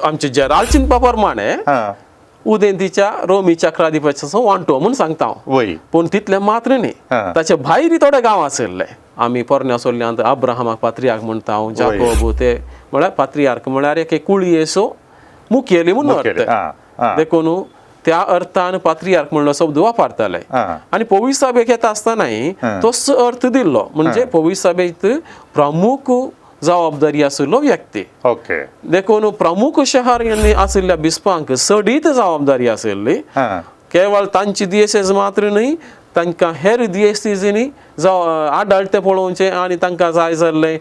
आमचे जेराल्चिंपा प्रमाणे उदेंतीच्या रोमी चक्राधिपत्याचो वांटो म्हणून सांगता हांव. पूण तितले मात्र न्ही, ताचे भायरय थोडे गांव आशिल्ले. आमी पोरण्या सोल्ल्यांत अब्राहमाक पात्रियार्क म्हणटा हांव, जाकोब ते म्हळ्यार पात्रियार्क म्हळ्यार एक कुळयेचो मुखेली म्हणून अर्थ. देखून त्या अर्थान पात्रियार्क म्हणलो शब्द वापरताले. आनी पवित्र सभेक येता आसतनाय तोच अर्थ दिल्लो. म्हणजे पवित्र सभेत प्रमुख जबाबदारी आशिल्लो व्यक्ती. देखून प्रमुख शहर आशिल्ल्या बिस्पांक चडीत जबाबदारी आशिल्ली. केवळ तांची दियेसेस मात्र न्ही, तांकां हेर दियेसीनी आढळते पळोवचे आनी तांकां जाय जाल्ले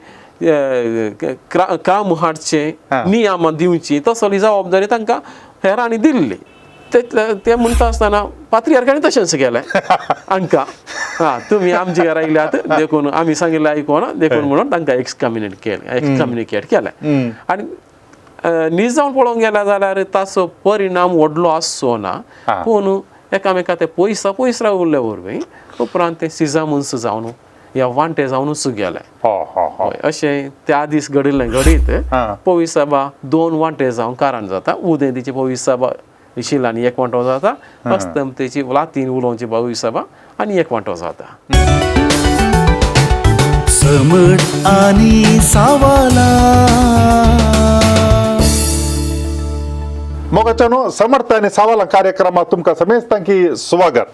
काम हाडचे, नियम दिवची, तसली जबाबदारी तांकां हेरांनी दिल्ली. ते म्हणटा आसतना पात्रियार्कांनी तशेंच केलें हांकां. तुमी आमच्या घरा येयल्यात, देखून आमी सांगिल्लें आयकोना, देखून म्हणून तांकां एक्सकम्युनिकेट केलें. आनी न्हीज जावन पळोवंक गेल्यार जाल्यार ताचो परिणाम व्हडलो आसचो ना. पूण एकामेका ते पयस रावले वरवीं उपरांत ते सिजामुन्स जावन या वांटे जावनूच गेले. अशें त्या दीस घडिल्लें घडीत पवित्र सभा 2 वांटे जावन कारण जाता. उदेंतीची पवित्र सभा शिलांनी एक वांटो जाता, अस्तंतेची लातीन उलोवची पवित्र सभा आनी एक वांटो जाता. समट आनी सावाला मोगाच्यानो समर्थ आनी सावाला कार्यक्रमात तुमकां समेस्तांकी स्वागत.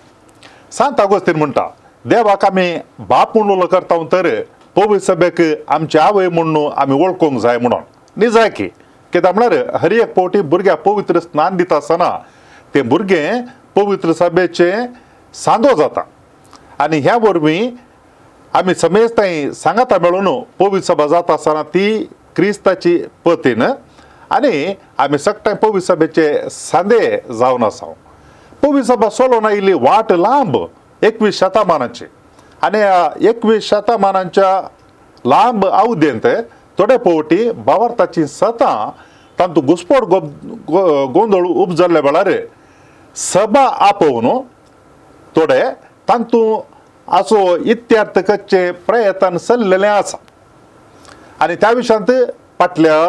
सांत अगोस्तीन म्हणटा, देवाक आमी बाप म्हणून उलो करता तर पवित्र सभेक आमची आवय म्हणून आमी वळखूंक जाय म्हणून. न्ही जाय की, कित्याक म्हळ्यार हर एक फावटी भुरग्याक पवित्र स्नान दिता आसतना ते भुरगें पवित्र सभेचे सांदो जाता. आनी ह्या वरवीं आमी समेस्तांय सांगाता मेळून पवित्र सभा जाता आसतना ती क्रिस्ताची पतीन आनी आमी सगळे पवित्र सभेचे सांदे जावन आसा. पवित्र सभा चलोवन आयिल्ली वाट लांब 21 शतमानाची. आनी 21 शतमानाच्या लांब अवधेंत थोडे फावटी भावार्थाची सतां तांतू घुसपट गोंदळ उपजल्ल्या वेळार सभा आपोवन थोडे तांतू आसो इत्यार्थ करचे प्रयत्न चल्लेले आसा. आनी त्या विशयांत फाटल्या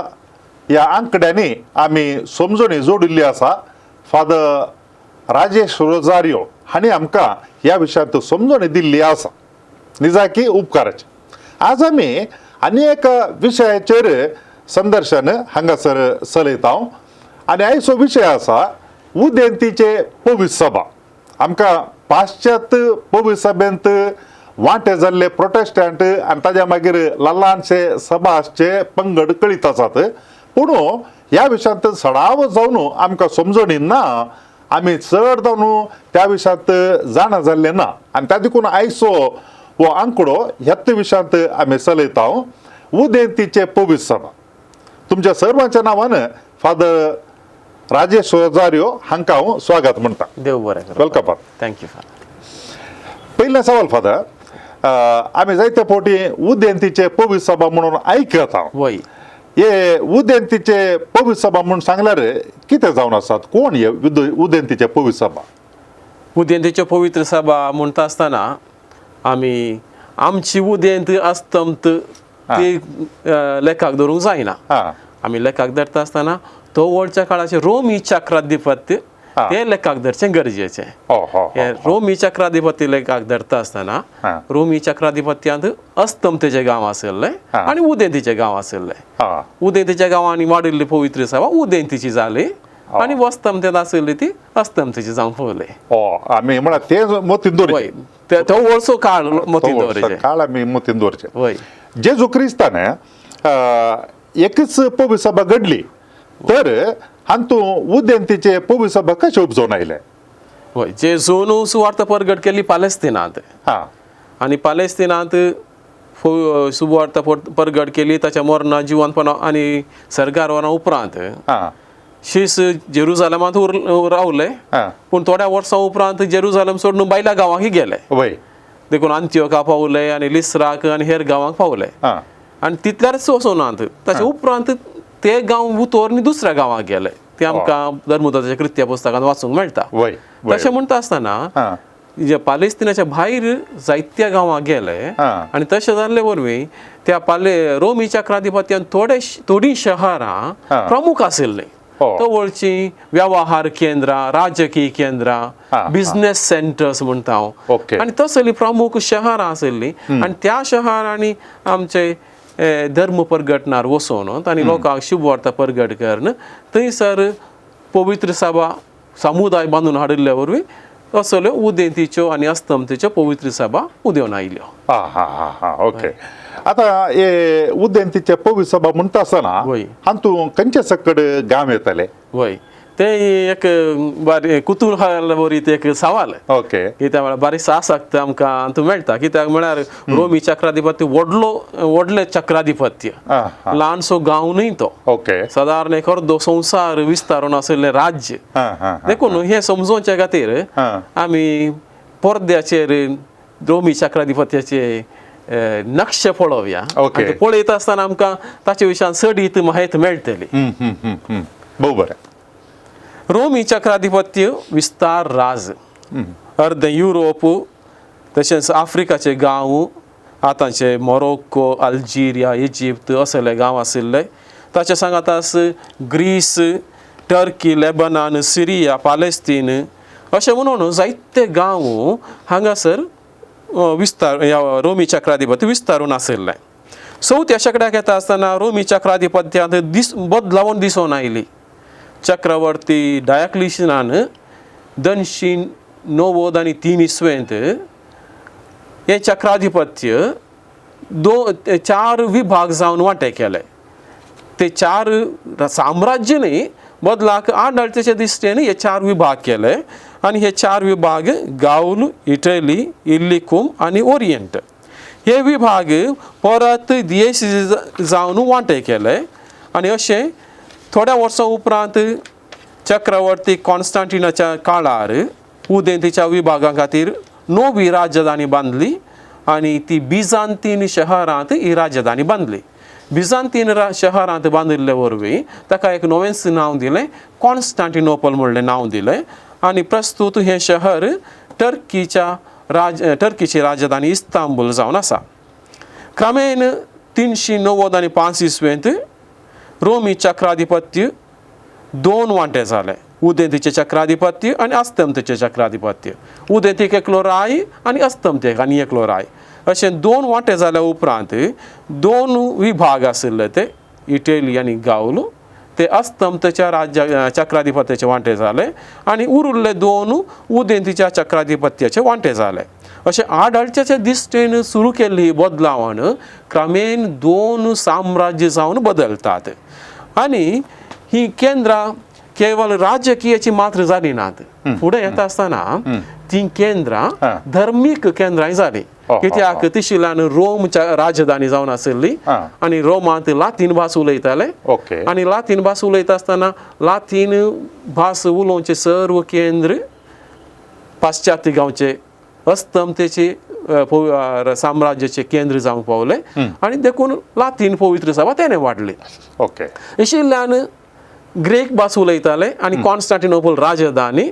ह्या आंकड्यांनी आमी समजुणी जोडिल्ली आसा. फादर राजेश रोजारियो हांणी आमकां ह्या विशयांत समजुणी दिल्ली आसा. निजा की उपकाराची. आज आमी आनी एक विशयाचेर संदर्शन हांगासर चलयता. आनी आयचो विशय आसा उदेंतीचे पवित्र सभा. आमकां पाश्चात्य पवित्र सभेंत वांटे जाल्ले प्रोटेस्टंट आनी ताज्या मागीर ल्हानशे सभाचे पंगड कळीत आसात. पूण ह्या विशयांत सडाव जावन आमकां समजणी ना. आमी चड जावन त्या विशयांत जाणा जाल्ले ना. आनी त्या देखून आयचो हो आंकडो ह्याच विशयांत आमी चलयता. उदेंतीचे पवित्र सभा. तुमच्या सर्वांच्या नांवान फादर राजेश रोजारियो हांकां हांव स्वागत म्हणटा. देव बरें करूं. वेलकम. Thank you father. पयले सवाल फादर, आमी जायते फावटी उदेंतीचे पवित्र सभा म्हणून आयकता. हे उदेंतीचे पवित्र सभा म्हणून सांगल्यार कितें जावन आसात? कोण हे उदेंतीचे पवित्र सभा? उदेंतीचे पवित्र सभा म्हणटा आसतना आमी आमची उदेंत अस्तंत ती लेखाक धरूंक जायना. आमी लेखाक धरता आसतना तो वडच्या काळाचे रोमी चक्राधिपत्य ते लेखाक धरचें गरजेचें. हे रोमी चक्राधिपत्य लेखाक धरता आसतना रोमी चक्राधिपत्यांत अस्तंतेचे गांव आशिल्ले आनी उदेंतीचे गांव आशिल्ले. उदेंतीच्या गांवांनी वाडिल्ली पवित्र सभा उदेंतीची जाली आनी वस्तंतेंत आशिल्ली ती अस्तंतेची जावन पळयली. आमी म्हळ्यार ते मतीन दवरचे. तो वर्सो काळ मतीन दवरचे. काळ आमी मतीन दवरचे. जेजू क्रिस्तान एकच पवित्र सभा घडली तर हातूंत उदेंतीचे पवित्र सभा कशे उपजोवन आयले? जेजून सुवार्थ परगट केली पालेस्तिनांत. आनी पालेस्तिनांत सुवार्थ परगट केली. ताच्या मरणा जिवंतपणा आनी सरगारवना उपरांत शीस जेरुजालेमांत रावले. पूण थोड्या वर्सां उपरांत जेरुजालेम सोडून भायल्या गांवांक गेले. देखून अंत्योका पावले आनी लिस्राक आनी हेर गांवांक पावले. आनी तितल्यारच वचोनात. ताच्या उपरांत ते गांव उतोर दुसऱ्या गांवांक गेले. ते आमकां धर्मदूताच्या कृत्य पुस्तकांत वाचूंक मेळटा. तशें म्हणटा आसतना जे पालेस्तिनाच्या भायर जायत्या गांवां गेले आणि तशें जाल्ले वरवीं त्या रोमी चक्राधिपत्यान थोडीं शहरां प्रमुख आशिल्लीं. जवळची व्यवहार केंद्रां, राजकीय केंद्रां, बिझनेस सेंटर्स म्हणटा हांव, आनी तसली प्रमुख शहरां आशिल्लीं. आनी त्या शहरांनी आमचे धर्म परगटणार वचून आनी लोकांक शुभ वार्ता परगट करून थंयसर पवित्र सभा समुदाय बांदून हाडिल्ले वरवीं असल्यो उदेंतीच्यो आनी अस्तंतेच्यो पवित्र सभा उदेवन आयल्यो. ओके. आता हे उदेंतीचे पवित्र सभा म्हणटा आसतना हातूंत खंयचे सकड गांव येतले? वय ते एक बारी कुतूहल भरीत एक सवाल. ओके. कित्याक म्हळ्यार बारीकसो आसक्त आमकां हातूंत मेळटा. कित्याक म्हळ्यार रोमी चक्राधिपत्य व्हडलें चक्राधिपत्य, ल्हानसो गांव न्हय तो. ओके. सादारण एक अर्दो संवसार विस्तारून आशिल्लें राज्य. देखून हे समजोवचे खातीर आमी पडद्याचेर रोमी चक्राधिपत्याचे नक्षे पळोवया. पळयता आसतना आमकां ताचे विशयान सडीत माहिती मेळटली. बरोबर. रोमी चक्राधिपत्य विस्तार राज अर्द युरोप, तशेंच आफ्रिकाचे गांव, आतांचे मोरोक्को, अल्जेरिया, इजिप्त असले गांव आशिल्ले. ताचे सांगातास ग्रीस, टर्की, लेबनान, सिरिया, पालेस्तीन अशें म्हणून जायते गांव हांगासर विस्तार रोमी चक्राधिपत्य विस्तारून आशिल्लें. चवथ्या शेंकड्याक येता आसतना रोमी चक्राधिपत्यांत बदलावून दिसून आयली. चक्रवर्ती डायक्लिशियनान 293 इसवेंत हे चक्राधिपत्य 4 विभाग जावन वांटे केले. ते 4 साम्राज्य न्ही, बदलाक आडळतेचे दिश्टेन हे 4 विभाग केले. आनी हे 4 विभाग गाऊल, इटली, इल्लिकुम आनी ओरियंट हे विभाग परत देश जावन वांटे केले. आनी अशें थोड्या वर्सां उपरांत चक्रवर्ती कॉन्स्टंटिनाच्या काळार उदेंतीच्या विभागा खातीर नवी राजधानी बांदली आनी ती बिजांतीन शहरांत ही राजधानी बांदली. बिजांतीन शहरांत बांदिल्ले वरवीं ताका एक नवेंच नांव दिलें, कॉन्स्टंटिनोपल म्हणलें नांव दिलें. आनी प्रस्तुत हें शहर टर्कीची राजधानी इस्तांबूल जावन आसा. क्रमेन 395 इसवेंत रोमी चक्राधिपत्य 2 वांटे जालें. उदेंतीचें चक्राधिपत्य आनी अस्तंतेचें चक्राधिपत्य. उदेंतीक एकलो राय आनी अस्तंतेक आनी एकलो राय अशें 2 वांटे जाल्या उपरांत 2 विभाग आशिल्ले ते इटली आनी गाऊल ते अस्तंतेच्या चक्राधिपत्याचे वांटे जाले आनी उरिल्ले 2 उदेंतीच्या चक्राधिपत्याचे वांटे जाले. अशें आडळच्याचे दिश्टेन सुरू केल्ली ही बदलावण क्रमेन 2 साम्राज्य जावन बदलतात. आनी ही केंद्रां केवळ राजकीयाची मात्र जाली नात. फुडें येता आसतना ती केंद्रां धर्मीक केंद्रांय जाली. कित्याक तिशिल्यान रोम राजधानी जावन आशिल्ली आनी रोमांत लातीन भास उलयताले. आनी लातीन भास उलयता आसतना लातीन भास उलोवचे सर्व केंद्र पाश्चात्य गांवचे अस्तंतेचे साम्राज्याचे केंद्र जावंक पावले. आनी देखून लातीन पवित्र सभा तेणे वाडली. इशिल्ल्यान ग्रेक भास उलयताले आनी कॉन्स्टंटिनोपल राजधानी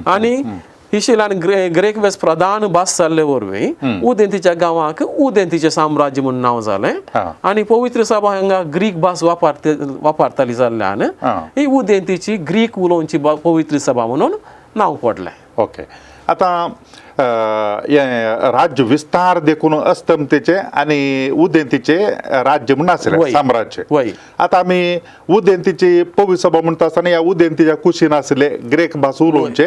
आनी इशिल्ल्यान ग्रेक भास प्रधान भास जाल्ले वरवीं उदेंतीच्या गांवाक उदेंतीचें साम्राज्य म्हूण नांव जालें. आनी पवित्र सभा हांगा ग्रीक भास वापरताली जाल्ल्यान ही उदेंतीची ग्रीक उलोवची पवित्र सभा म्हणून नांव पडलें. ओके. आता राज्य विस्तार देखून अस्तंतेचे आणि उदेंतीचे राज्य म्हणून आशिल्ले साम्राज्य. आता आमी उदेंतीची पवित्र सभा म्हणटा आसतना ह्या उदेंतीच्या कुशीन आशिल्ले ग्रेक भास उलोवचे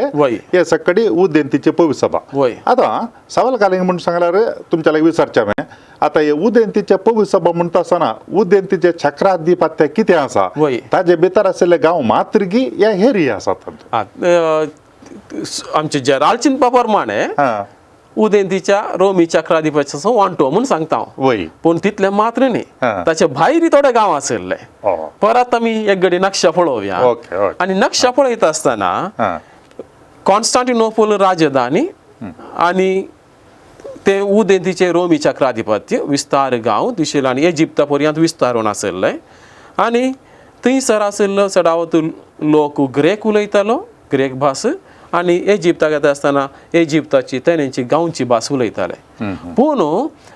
हे सकडी उदेंतीची पवित्र सभा. आता सवाल घालींग म्हणून सांगल्यार तुमच्या लागीं विचारचें हांवें, आता हे उदेंतीचे पवित्र सभा म्हणटा आसतना उदेंतीचे चक्राधिपत्य कितें आसा, ताजे भितर आशिल्ले गांव मातृगी या हेरी आसात? आमचे जेराल्डचिन प्रमाणे उदेंतीच्या रोमी चक्राधिपत्याचो वांटो म्हणून सांगता हांव. पूण तितले मात्र न्ही, ताचे भायर थोडे गांव आशिल्ले. परत आमी एक घडी नक्षा पळोवया. आनी नक्षा पळयता आसतना कॉन्स्टंटिनोपल राजधानी आनी ते उदेंतीचे रोमी चक्राधिपत्य विस्तार गांव दिशिल्ले आनी इजिप्ता पर्यंत विस्तारून आशिल्ले. आनी थंयसर आशिल्लो चडावत लोक ग्रेक उलयतालो, ग्रेक भास, आनी इजिप्ताक येता आसतना इजिप्ताची तेंची गांवची भास उलयताले पूण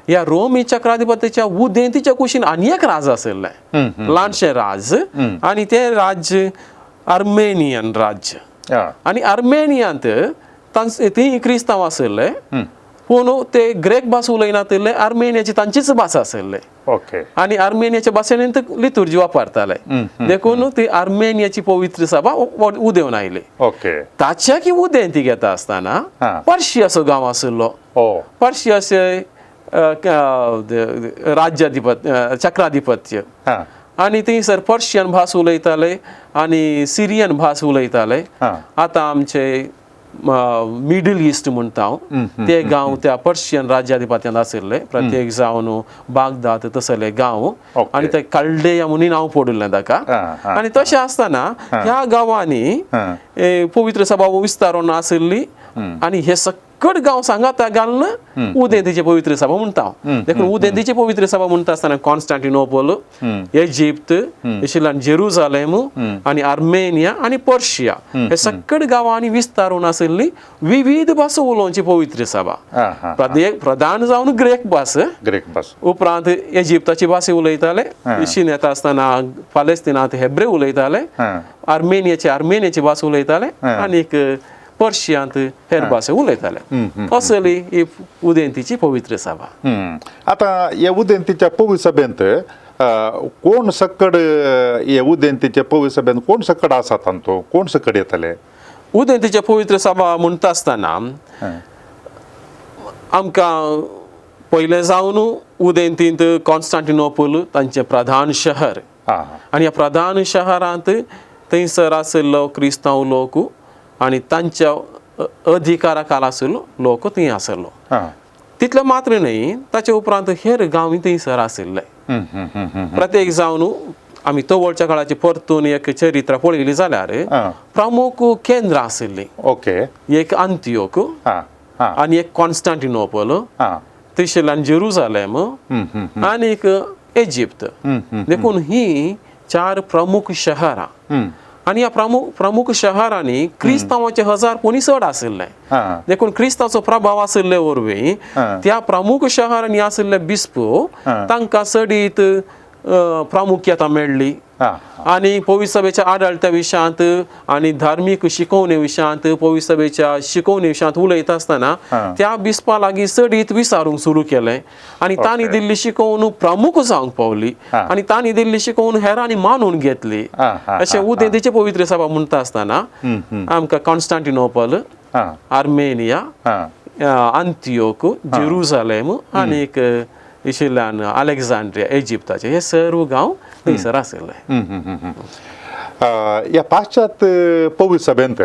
ह्या रोमी चक्राधिपतीच्या उदेंतीच्या कुशीन आनी एक राज आशिल्लें ल्हानशें राज आनी तें राज्य आर्मेनियन राज्य आनी आर्मेनियांत ती क्रिस्तांव आशिल्ले पूण ते ग्रेक भास उलयनाशिल्ले आर्मेनियाची तांचीच भास आशिल्ले ओके आनी आर्मेनियाच्या भाशेन लितुर्जी वापरताले देखून ती आर्मेनियाची पवित्र सभा उदेवन आयली ओके ताच्या की उदेंती घेता आसतना पर्शियाचो गांव आशिल्लो पर्शियाचे राज्याधिपत्य चक्राधिपत्य आनी थंयसर पर्शियन भास उलयताले आनी सिरियन भास उलयताले आतां आमचे मिडल ईस्ट म्हणटा हांव ते गांव त्या पर्शियन राज्याधिपत्यांत आशिल्ले प्रत्येक जावन बागदाद तसले गांव आनी ते कल्डेया म्हणून नांव पडिल्लें ताका आनी तशें आसतना ह्या गांवांनी पवित्र सभा विस्तारून आशिल्ली आनी हे सकट गांव सांगात घालून उदेंतीची पवित्र सभा म्हणटा हांव देखून उदेंतीची पवित्र सभा म्हणटा आसतना कॉन्स्टँटिनोपल इजिप्त इस्रायल जेरुझलेम आनी आर्मेनिया आनी पर्शिया हे सकट गांवांनी विस्तारून आशिल्ली विविध भासो उलोवची पवित्र सभा प्रधान जावन ग्रेक भास उपरांत इजिप्ताची भास उलयताले इशीन येता आसतना पालेस्तिनांत हेब्रे उलयताले आर्मेनियाची भास उलयताले आनीक पर्शियांत हेर भाशा उलयताले असली ही उदेंतीची पवित्र सभा आता ह्या उदेंतीच्या पवित्र सभेंत कोण सकड हे उदेंतीच्या पवित्र सभेंत कोण सकड आसा तांचो कोण सकड येतले उदेंतीच्या पवित्र सभा म्हणटा आसतना आमकां पयलें जावन उदेंतींत कॉन्स्टँटिनोपल तांचें प्रधान शहर आनी ह्या प्रधान शहरांत थंयसर आशिल्लो क्रिस्तांव लोक आनी तांच्या अधिकारा खाला आशिल्लो लोक थंय आशिल्लो तितले मात्र न्ही ताचे उपरांत हेर गांव थंयसर आशिल्ले प्रत्येक जावन आमी तवळच्या काळाची परतून एक चरित्र पळयली जाल्यार प्रमुख केंद्र आशिल्ली ओके एक अंतियोक आनी एक कॉन्स्टँटिनोपल तिशेल्यान जेरुझलेम आनी एक इजिप्त देखून ही 4 प्रमुख शहरां आनी ह्या प्रमुख शहरांनी क्रिस्तांवाचे हजार कोणी चड आशिल्ले देखून क्रिस्तांचो प्रभाव आशिल्ले वरवीं त्या प्रमुख शहरांनी आशिल्ले बिस्पो तांकां चडीत प्रामुख्यता मेळ्ळी आनी पवित्र सभेच्या आडळत्या विशयांत आनी धार्मीक शिकवणे विशयांत पवित्र सभेच्या शिकवणे विशयांत उलयता आसतना त्या बिस्पा लागीं चडीत विचारूंक सुरू केलें आनी तांणी दिल्ली शिकवणूक प्रमुख जावंक पावली आनी तांणी दिल्ली शिकवणूक हेरांनी मानून घेतली अशें उदेंतीची पवित्र सभा म्हणटा आसतना आमकां कॉन्स्टँटिनोपल आर्मेनिया अंतियोक जेरुझलेम आनीक इशिल्यान अलेक्झांड्रिया इजिप्ताचे हे सर्व गांव थंयसर आशिल्ले ह्या पाश्चात्य पवित्र सभेंत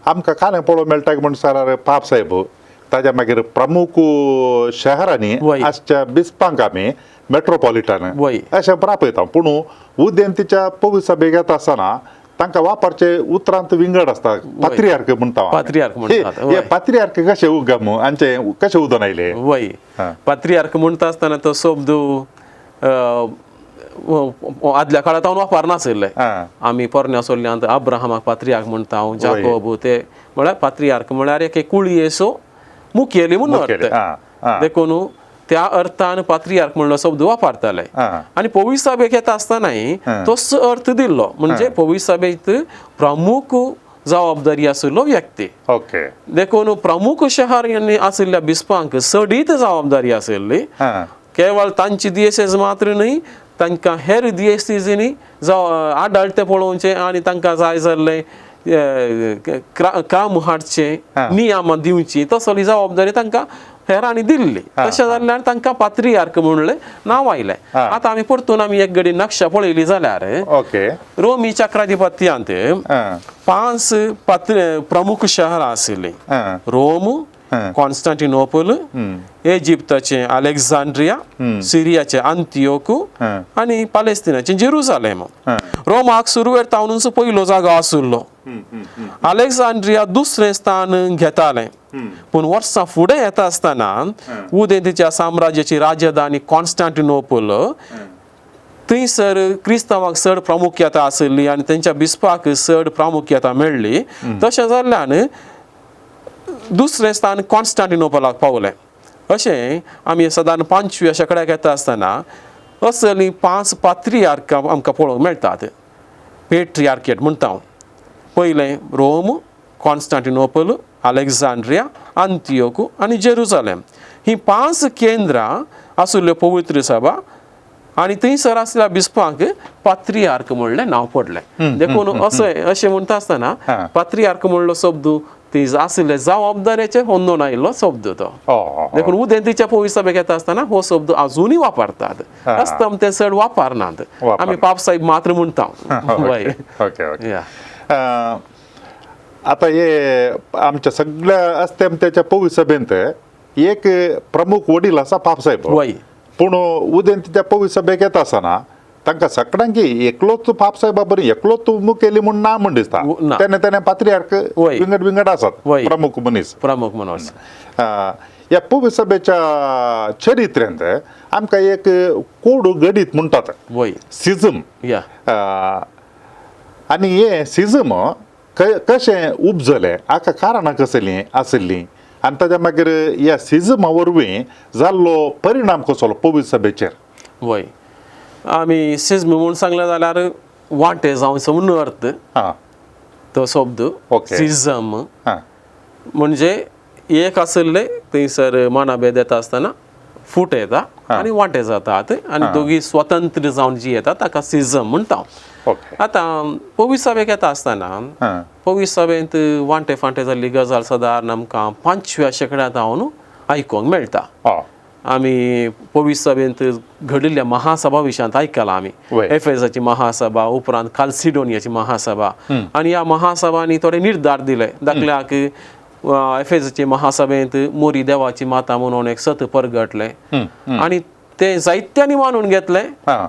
आमकां कांय पळोवंक मेळटा की म्हणसर पाप साहेब ताज्या मागीर प्रमुख शहरांनी आजच्या बिस्पांक आमी मेट्रोपॉलिटन अशें पळयता पूण उदेंतीच्या पवित्र सभेक येता आसतना तांकां वापरचे उतरांत विंगड आसता पात्रियार्क म्हणटा पात्रियार्क कशें उगम आमचे कशें उदोन आयले वय पात्रियार्क म्हणटा आसतना तो शब्द आदल्या काळांत हांव वापरनाशिल्ले आमी पोरण्या सोल्ल्यांत अब्राहमाक पात्रियार्क म्हणटा हांव जाकोब ते म्हळ्यार पात्रियार्क म्हळ्यार एक कुळयेचो मुखेली म्हणून अर्थ देखून त्या अर्थान पात्रियार्क म्हणलो शब्द वापरताले आनी पवित्र सभेक येता आसतनाय तोच अर्थ दिल्लो म्हणजे पवित्र सभेत प्रमुख जबाबदारी आशिल्लो व्यक्ती देखून प्रमुख शहरांनी आशिल्ल्या बिस्पांक चडीत जबाबदारी आशिल्ली केवळ तांची दियेसेस मात्र न्ही तांकां हेर दियेसीनी आडळते पळोवचे आनी तांकां जाय जाल्ले काम हाडचे नियम दिवची तसली जबाबदारी तांकां हेरांनी दिल्ली तशें जाल्ल्यान तांकां पात्रियार्क म्हणलें नांव आयलें आतां आमी परतून आमी एक घडी नक्षा पळयली जाल्यार रोमी चक्राधिपत्यांत 5 प्रमुख शहरां आशिल्लीं रोम कॉन्स्टँटिनोपल इजिप्ताचे अलेक्झांड्रिया सिरियाचे अंतियोक आनी पालेस्तिनाचे जेरुझलेम रोमाक सुरवेर तावनूच पयलो जागो आशिल्लो अलेक्झांड्रिया दुसरें स्थान घेतालें पूण वर्सां फुडें येता आसतना उदेंतीच्या साम्राज्याची राजधानी कॉन्स्टँटिनोपल थंयसर क्रिस्तांवाक चड प्रामुख्यता आशिल्ली आनी तेंच्या बिस्पाक चड प्रामुख्यता मेळ्ळी तशें जाल्ल्यान दुसरें स्थान कॉन्स्टांटिनोपलाक पावलें अशें आमी सादारण 5व्या शेंकड्याक येता आसतना असली 5 पात्रियार्क आमकां पळोवंक मेळटात. पेट्रियार्केट म्हणटा हांव. पयलें रोम, कॉन्स्टांटिनोपल, अलेक्झांड्रिया, आंतियोकू आनी जेरुसालेम ही 5 केंद्रां आशिल्ल्यो पवित्र सभा आनी थंयसर आसलेल्या बिस्पांक पात्रियार्क म्हणलें नांव पडलें. देखून अशें म्हणटा आसतना पात्रियार्क म्हणलो शब्द ती आशिल्ले जबाबदारेचेर होंदून आयिल्लो शब्द तो. देखून उदेंतीच्या पवित्र सभेक येता आसतना हो शब्द अजुनूय वापरतात. अस्तम ते चड वापरनात. आमी पापसाहेब मात्र म्हणटा. आता हे आमच्या सगळ्या अस्तेमतेच्या पवित्र सभेंत एक प्रमुख वडील आसा पापसाहेब. पूण उदेंतीच्या पवित्र सभेक येता आसतना तांकां सगळ्यांक एकलोच पापसाहेबा बरी एकलोच मुखेली म्हूण ना म्हण दिसता. तेणे पात्रियार्क विंगड विंगड आसात प्रमुख मनीस. ह्या पवित्र सभेच्या चरित्र्यांत आमकां एक कोड घडीत म्हणटात सिझम. आनी हे सिझम कशें उपजलें हाका कारणां कसलीं आशिल्लीं आनी ताच्या मागीर ह्या सिझमा वरवीं जाल्लो परिणाम कसलो पवित्र सभेचेर. वय आमी सिझम म्हूण सांगलें जाल्यार वांटे जावचो म्हणून अर्थ तो शब्द सिझम म्हणजे एक आशिल्ले थंयसर मानाभेद येता आसतना फूट येता आनी वांटे जातात आनी दोगी स्वतंत्र जावन जी येता ताका सिझम म्हणटा. आतां पवित्र सभेक येता आसतना पवित्र सभेंत वांटे फांटे जाल्ली गजाल सादारण आमकां 5व्या शेंकड्यांत हांव आयकोंक मेळटा. आमी पवित्र सभेंत घडिल्ल्या महासभा विशयांत आयकलां आमी. एफेसाची महासभा उपरांत काल्सिडोनियाची महासभा आनी ह्या महासभांनी थोडे निर्धार दिले. दाखल्याक एफेसाचे महासभेंत मोरी देवाची माता म्हणून एक सत परगटले आनी ते जायत्यांनी मानून घेतले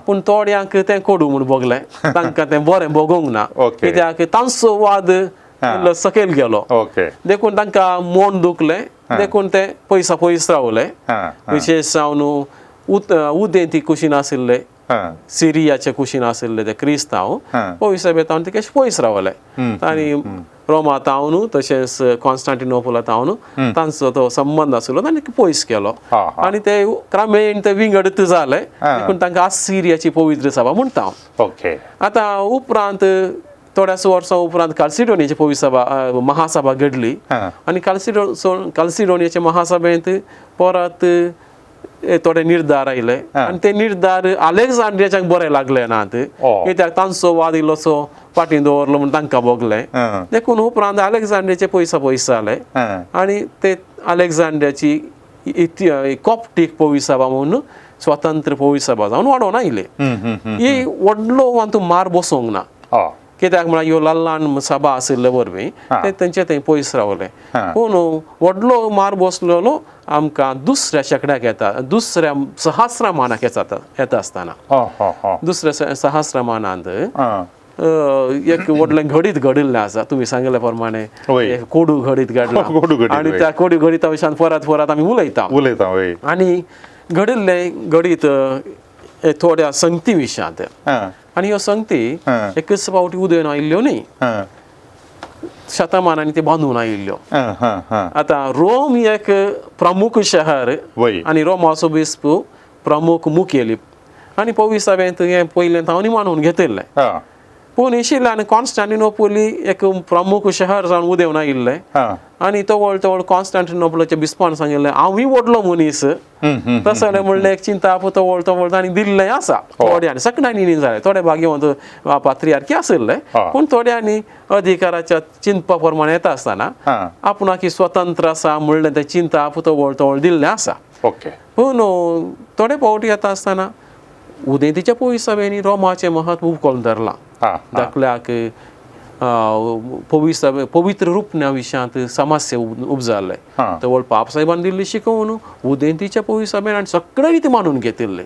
पूण थोड्यांक ते कोडू म्हूण बगले. तांकां तें बरें बगोंक ना कित्याक तांचो वाद सकयल गेलो. देखून तांकां मन दुखलें. देखून ते पयस रावले. विशेश जावन उदेंती कुशीन आशिल्ले सिरियाचे कुशीन आशिल्ले ते क्रिस्तांव पवित्र सभेंत हांव ते पयस रावले. आनी रोमांत हांव तशेंच कॉन्स्टांटिनोपलांत हांव तांचो तो संबंद आशिल्लो तांणी पयस केलो आनी ते क्रमेण ते विंगडत जाले. देखून तांकां सिरियाची पवित्र सभा म्हणटा हांव. आतां उपरांत थोड्याच वर्सां उपरांत काल्सिडोनियाची पवित्र सभा महासभा घडली आनी काल्सिडोनियाच्या महासभेंत परत थोडे निर्धार आयले आनी ते निर्धार अलेक्झांड्रियाच्याक बरे लागले नात कित्याक तांचो वाद इल्लोसो फाटीं दवरलो म्हूण तांकां बगलें. देखून उपरांत अलेक्झांड्रियाचे पयस जाले आनी ते अलेक्झांड्रियाची कॉप्टीक पवित्र सभा म्हणून स्वतंत्र पवित्र सभा जावन वाडोवन आयले. ही व्हडलो हातूंत मार बसोंक ना कित्याक म्हळ्यार ह्यो ल्हान ल्हान सभा आशिल्ले वरवीं ते तेंचे थंय पयस रावले. पूण व्हडलो मार बसलेलो आमकां दुसऱ्या शेंकड्याक येता दुसऱ्या सहस्रमानाक येता आसतना. दुसऱ्या सहस्रमानांत एक व्हडलें घडीत घडिल्लें आसा. तुमी सांगले प्रमाणे एक कोडू घडीत घडला आनी त्या कोडू घडिता विशयान परत आमी उलयता आनी घडिल्लें घडीत थोड्या संगती विशयांत. आनी ह्यो संगती एकच फावटी उदयन आयिल्ल्यो न्ही शतमानांनी ते बांदून आयिल्ल्यो. आतां रोम ही एक प्रमुख शहर आनी रोमाचो बिस्प प्रमुख मुखेली आनी पवित्र सभेंत हें पयलें हांव मानून घेतिल्लें. पूण इशिल्ल्यान कॉन्स्टांटिनोपल एक प्रमुख शहर जावन उदेवन आयिल्लें आनी तो व्हड कॉन्स्टांटिनोपलाच्या बिस्पान सांगिल्लें हांवूय व्हडलो मनीस तशें जाल्यार म्हणलें एक चिंता तो व्हड आनी दिल्लें आसा. थोड्यांनी सगळ्यांनी न्ही जालें थोडे भाग्यवंत पात्रियार्की आशिल्ले पूण थोड्यांनी अधिकाराच्या चिंतपा प्रमाणे येता आसतना आपणाकी स्वतंत्र आसा म्हणलें तें चिंता तो व्हड दिल्लें आसा. पूण थोडे फावटी येता आसतना उदेंतीच्या पवित्र सभेनी रोमाचें महत्व उखलून धरलां. दाखल्याक पवित्र रुपण्या विशयांत समस्या उपजाल्ले. तर पापसाहेबान दिल्ली शिकवण उदेंतीच्या पवित्र सभेन आनी सगळ्यांनी ती मानून घेतिल्ली.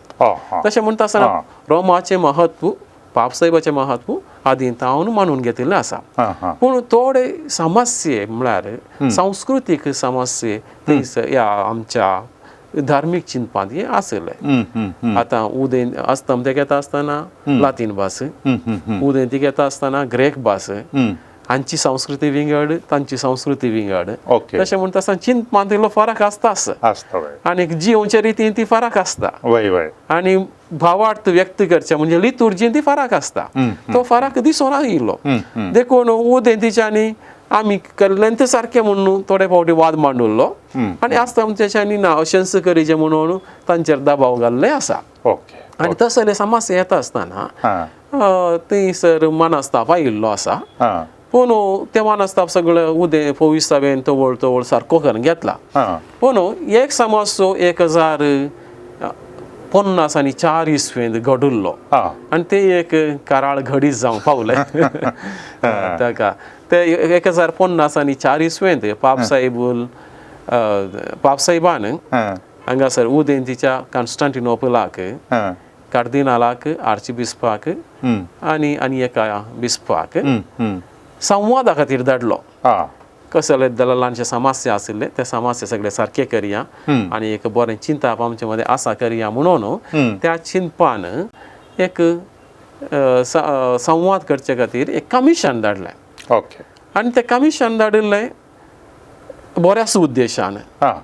तशें म्हणटा आसतना रोमाचें महत्व पापसाहेबाचें महत्व आदीं हांव मानून घेतिल्लें आसा. पूण थोडे समस्ये म्हळ्यार सांस्कृतीक समस्ये ह्या आमच्या धार्मीक चिंतपांत हे आशिल्ले. आतां उदेंत अस्तम ते घेता आसतना लातीन भास उदेंती घेता आसतना ग्रेक भास हांची संस्कृती विंगड तांची संस्कृती विंगड ओके. तशें म्हणटा आसतना चिंतपांतलो फरक आसताच आसता वय आनी जिवचे रितीन ती फरक आसता वय वय आनी भावार्थ व्यक्त करचे म्हणजे लितुर्जीन ती फरक आसता तो फरक दिसून येयलो देखून उदेंतीच्यांनी आमी केल्लें ते सारकें म्हणून थोडे फावटी वाद मांडुल्लो आनी आसता आमच्याच्यांनी ना अशेंच करीचे म्हणून तांचेर दबाव घाल्ले आसा ओके आनी तसले समस्या येता आसतना थंयसर मनस्ताप आयिल्लो आसा हां पूण ते मनस्ताप सगळे उदे फोवीस सभेन तवळ तवळ सारको करून घेतला हां पूण एक समस्यो 1050 आनी 4 इस्वेंत घडुल्लो हां आनी ते एक कराळ घडीच जावंक पावले ताका ते 1050 आनी 4 इस्वेंत पापसाहेबान हां हांगासर उदेंतीच्या कॉन्स्टँटिनोपलाक हां कार्दिनालाक आर्चबिस्पाक आनी एका बिस्पाक संवादा खातीर धाडलो हां कसले दलालांचे समस्या आशिल्ले ते समस्या सगळे सारखे करया आनी एक बरें चिंतप आमचे मध्ये आसा करया म्हणून त्या चिंतपान एक संवाद करचे खातीर एक कमिशन धाडलें ओके आनी ते कमिशन धाडिल्लें बऱ्याच उद्देशान हां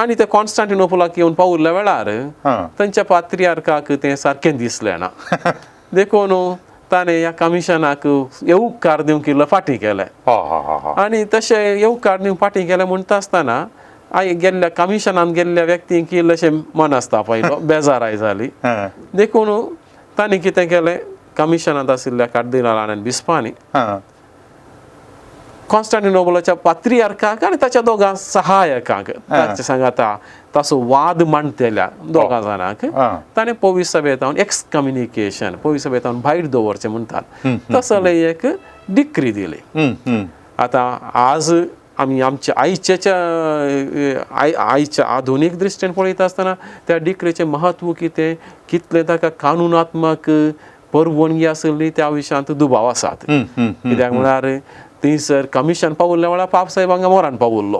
आनी ते कॉन्स्टँटिनोपलाक येवन पावुल्ल्या वेळार हां तांच्या पात्रियार्काक तें सारकें दिसलें ना देखून ताणें ह्या कमिशनाक येवकार दिवंक इल्लो फाटीं केलें हां हां हां हां आनी तशें येवकार दिवंक फाटीं केलें म्हणटा आसतना गेल्ल्या कमिशनान गेल्ल्या व्यक्तींक इल्लेशें मनस्ताप आयलो बेजाराय जाली हां देखून तांणी कितें केलें कमिशनांत आशिल्ल्या कार्दिनालान आनी बिस्पांनी हां कॉन्स्टँटिनोपलाच्या पात्रियार्काक आनी ताच्या दोगां सहायकांक ताचे सांगाता ताचो वाद मांडतेल्या दोगां जाणांक ताणें पवीस सभेंत एक्सकम्युनिकेशन पवीस सभेंत भायर दवरचें म्हणटात तसले एक डिक्री दिली आतां आज आमी आमच्या आयच्या आधुनीक दृश्टीन पळयता आसतना त्या डिक्रीचें महत्व कितें कितलें ताका कानुनात्मक परवणगी आसली त्या विशयांत दुबाव आसात कित्याक म्हळ्यार थंयसर कमिशन पावुल्ल्या वेळार पापसाहेब हांगा मोरान पावुल्लो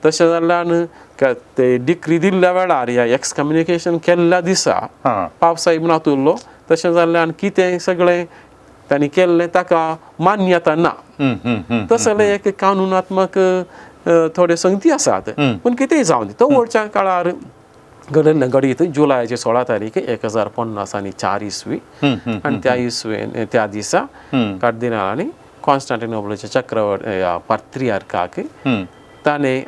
तशें जाल्ल्यान ते डिक्री दिल्ल्या वेळार ह्या एक्सकम्युनिकेशन केल्ल्या दिसा पापसाहेब नातुल्लो तशें जाल्ल्यान कितें सगळें तांणी केल्लें ताका मान्यता ना तसले एक कानुनात्मक थोडे संगती आसात पूण कितेंय जावं दी तो वरच्या काळार घडिल्लें घडीत जुलायाचे 16 तारीख 1050 आनी 4 इस्वी आनी त्या इस्वेन त्या दिसा कार्दिनालांनी कॉन्स्टँटिनोपलाच्या चक्रवर्ती पात्रियार्काक ताणें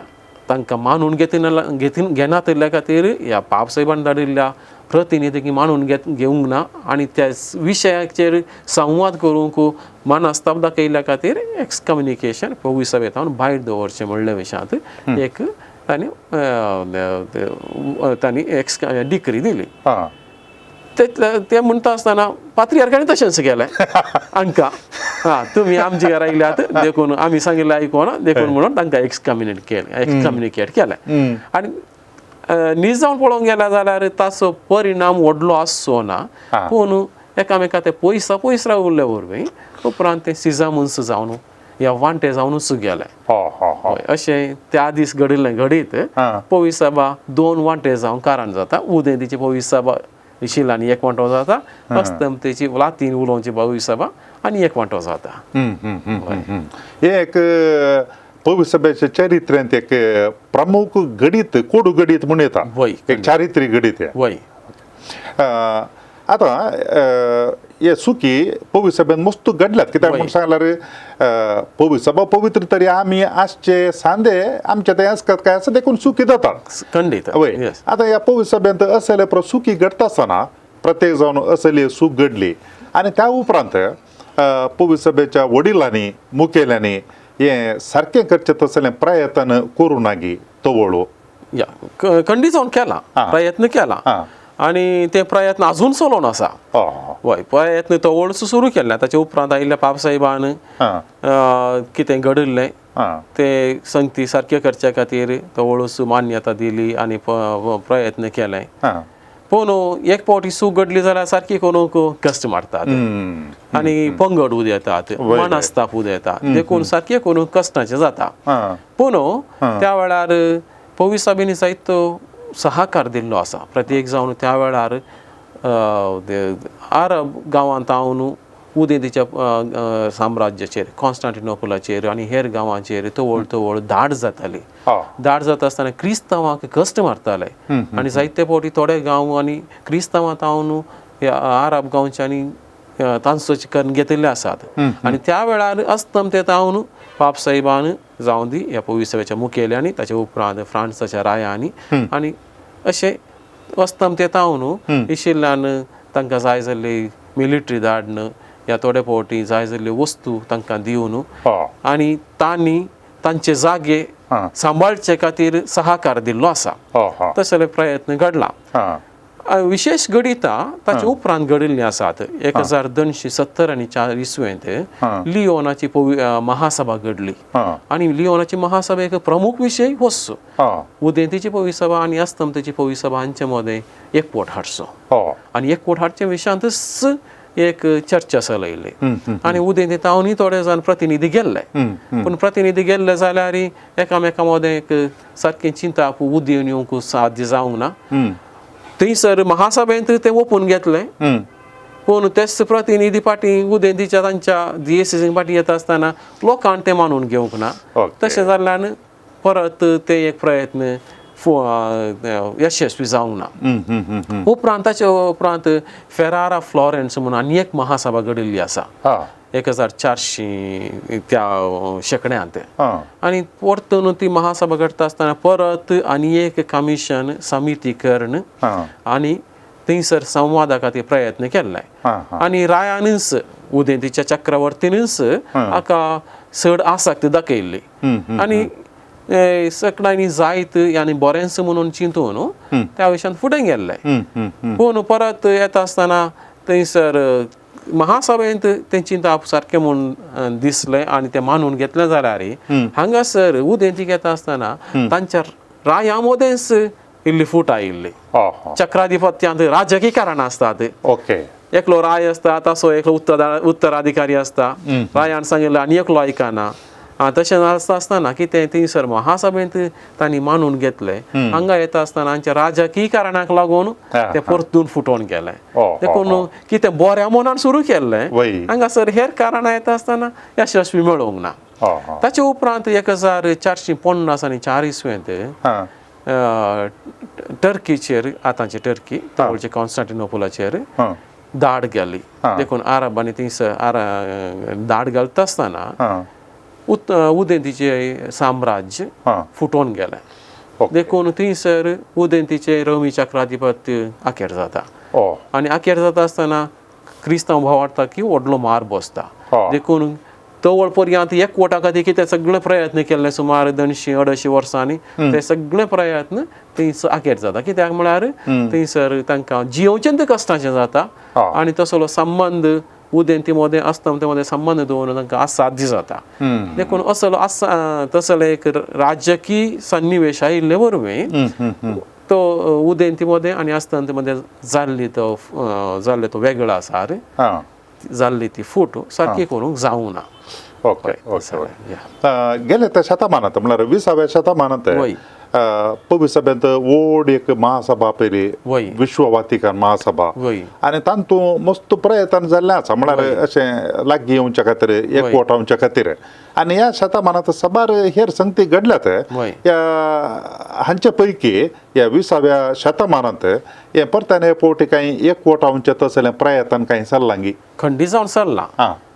तांकां मानून घेनातल्या खातीर ह्या पापसाहेबान धाडिल्ल्या प्रतिनिधीक मानून घेवंक ना आनी त्या विशयाचेर संवाद करूंक मनस्ताप दाखयल्या खातीर एक्सकम्युनिकेशन पवीस सभेंत भायर दवरचें म्हणल्या विशयांत एक तांणी डिक्री दिली ते म्हणटा आसतना पात्रियार्कांनी तशेंच केलें हांकां तुमी आमचे घरा आयल्यात देखून आमी सांगिल्लें आयकोना देखून म्हणून तांकां एक्सकम्युनिकेट केलें आनी न्हीज जावन पळोवंक गेल्या जाल्यार ताचो परिणाम व्हडलो आसचो ना पूण एकामेका ते पयस रावुल्ले वरवीं उपरांत ते सिजामन्स जावन ह्या वांटे जावनूच गेले अशें त्या दीस घडिल्लें घडीत पवीस सभा 2 वांटे जावन कारण जाता उदेंतीची पवीस सभा शिलांनी एक वांटो जाता अस्तंतेची लातीन उलोवची पवीस सभा आनी एक वांटो जाता एक पवीस सभेच्या चरित्र्यांत एक प्रमुख गणित कोडू गणित म्हणून येता एक चारित्र्य गणित आतां हे सुखी पवीस सभेन मस्त घडल्यात कित्याक म्हणून सांगल्यार पवीस सभा पवित्र तरी आमी आसचे सांदे आमचे ते आसतात काय असं देखून सुखी जातात खंडीत वय आता ह्या पवीस सभेंत असले सुखी घडता आसतना प्रत्येक जावन असली सूख घडली आनी त्या उपरांत पवीस सभेच्या वडिलांनी मुखेल्यांनी हे सारकें करचें तसलें प्रयत्न करूं नागी तवळू खंडीत जावन केला प्रयत्न केला आनी ते प्रयत्न अजून चलोवन आसा हय प्रयत्न तवळूच सुरू केल्ले ताचे उपरांत आयिल्ल्या पापसाहेबान कितें घडिल्लें ते संगती सारके करचे खातीर तवळूच मान्यता दिली आनी प्रयत्न केले पूण एक फावटी सूख घडली जाल्यार सारकी करूंक कश्ट मारतात आनी पंगड उदेतात मनस्ताप उदेतात देखून सारके करूंक कश्टाचें जाता पूण त्या वेळार पवीस सभेनी जायतो सहकार दिल्लो आसा प्रत्येक जावन त्या वेळार अरब गांवांत हांव उदेंतीच्या साम्राज्याचेर कॉन्स्टँटिनोपोलाचेर आनी हेर गांवांचेर तवळ तवळ धाड जाताली. धाड जाता आसतना क्रिस्तांवांक कश्ट मारताले आनी जायते फावटी थोडे गांव आनी क्रिस्तांवां तावन आरब गांवच्यांनी तांचो चिकन घेतिल्ले आसात. आनी त्या वेळार अस्तम ते तावन पाप साहेबान जावं दी ह्या पवित्र सभेच्या मुखेल्यांनी ताचे उपरांत फ्रांसाच्या रायांनी आनी अशें अस्तम ते तावन इशिल्ल्यान तांकां जाय जाल्ली मिलिटरी धाडन या थोडे फावटी जाय जाल्ल्यो वस्तू तांकां दिवन आनी तांणी तांचे जागे सांबाळचे खातीर सहकार दिल्लो आसा. तसले प्रयत्न घडला. विशेष गणिता ताचे उपरांत घडिल्ली आसात. 1270 आनी 4 इसवेंत लिओनाची महासभा घडली आनी लिओनाची महासभेक प्रमुख विशय होच उदेंतीची पवित्र सभा आनी अस्तंतेची पवित्र सभा हांचे मदें एकवट हाडचो आनी एकवट हाडच्या विशयांतच एक चर्चा चलयली आनी उदेंती तावनी थोडे जाण प्रतिनिधी गेल्ले. पूण प्रतिनिधी गेल्ले जाल्यार एकामेका मदें एक सारकें चिंता उदेन येवंक साध्य जावंक ना. थंयसर महासभेंत ते ओपून घेतले. पूण तेच प्रतिनिधी पाटी उदेंतीच्या तांच्या DCC पाटी येता आसतना लोकांनी ते मानून घेवंक ना. तशें जाल्ल्यान परत ते एक प्रयत्न यशस्वी जावंक ना. उपरांताच्या उपरांत फेरारा फ्लॉरेन्स म्हणून आनी एक महासभा घडिल्ली आसा 1400 त्या शेकड्यांत. आनी परतून ती महासभा घडता आसतना परत आनी एक कमिशन समितीकरण आनी थंयसर संवादा खातीर प्रयत्न केल्ले आनी रायानूच उदेंतीच्या चक्रवर्तीनूच हाका चड आसक्त दाखयल्ली आनी सकडांनी जायत आनी बरेंच म्हणून चिंतून त्या विशयान फुडें गेल्ले. पूण परत येता आसतना थंयसर महासभेंत ते चिंता सारकें म्हणून दिसलें आनी ते मानून घेतलें जाल्यार हांगासर उदेंतीक येता आसतना तांच्या राया मदेंच इल्ली फूट आयिल्ली. चक्राधिपत्यांत राजकीय कारणां असतात. एकलो राय आसता ताचो एकलो उत्तराधिकारी आसता. रायान सांगिल्लें आनी एकलो आयकना. तशें आसता आसतना कितें थंयसर महासभेंत तांणी मानून घेतलें. हांगा येता आसतना हांच्या राजकीय कारणाक लागून ते परतून फुटोवन गेले. देखून कितें बऱ्या मनान सुरू केल्लें हांगासर हेर कारणां येता आसतना यशस्वी मेळोवंक ना. ताचे उपरांत 1450 आनी 4 इसवेंत टर्कीचेर आतांचे टर्की तावळचे कॉन्स्टँटिनोपोलाचेर धाड गेली. देखून अरबांनी थंयसर धाड घालता आसतना उदेंतीचे साम्राज्य फुटोवन गेलें. देखून थंयसर उदेंतीचे रोमी चक्राधिपत्य आखेर जाता आनी आखेर जाता आसतना क्रिस्तांव भावार्थाक की व्हडलो मार बसता. देखून तवळ पर्यंत एकवटा खातीर कितें सगळे प्रयत्न केल्ले सुमार 200-250 वर्सांनी ते सगळे प्रयत्न थंयसर आखेर जाता. कित्याक म्हळ्यार थंयसर तांकां जियोवचें ते कश्टाचें जाता आनी तसलो संबंद उदेंती मदें अस्तंते मदें संबंद दवरून तांकां असाध्य जाता. देखून असलो तसले एक राजकीय सन्निवेश आयिल्ले वरवीं तो उदेंती मदें आनी अस्तंते मदें जाल्ली तो वेगळो आसा जाल्ली ती फूट सारकी करूंक जावंक ना. गेले त्या शतमानांत म्हळ्यार 20व्या शतमानांत पवित्र सभेंत व्हड एक महासभा पयली विश्व वातिकन महासभा आनी तातूंत मस्त प्रयत्न जाल्ले आसा म्हळ्यार अशें लागीं येवच्या खातीर एकवट रावच्या खातीर. आनी ह्या शतमानांत सबार हेर संगती घडल्यात. हांचे पैकी ह्या 20व्या शतमानांत हे परताने फावटी कांय एकवट रावचे तसलें प्रयत्न कांय चल्लां खंडी जावन चल्ला.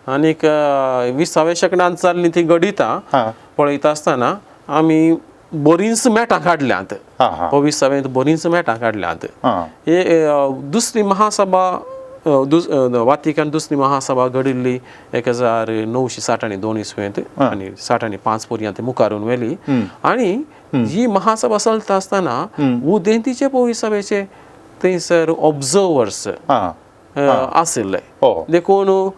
आनीक 20व्या शेकड्यांत जाल्ली ती गणितां पळयता आसतना आमी बरींच मेटां काडल्यांत. पवित्र सभेंत बरींच मेटां काडल्यांत. दुसरी महासभा वातिकन दुसरी महासभा घडिल्ली 1960 आनी 2 इसवेंत आनी 60 आनी 5 पर्यंत मुखारून व्हेली. आनी ही महासभा चलता आसतना उदेंतीचे पवित्र सभेचे थंयसर ऑब्जर्वर्स आशिल्ले. देखून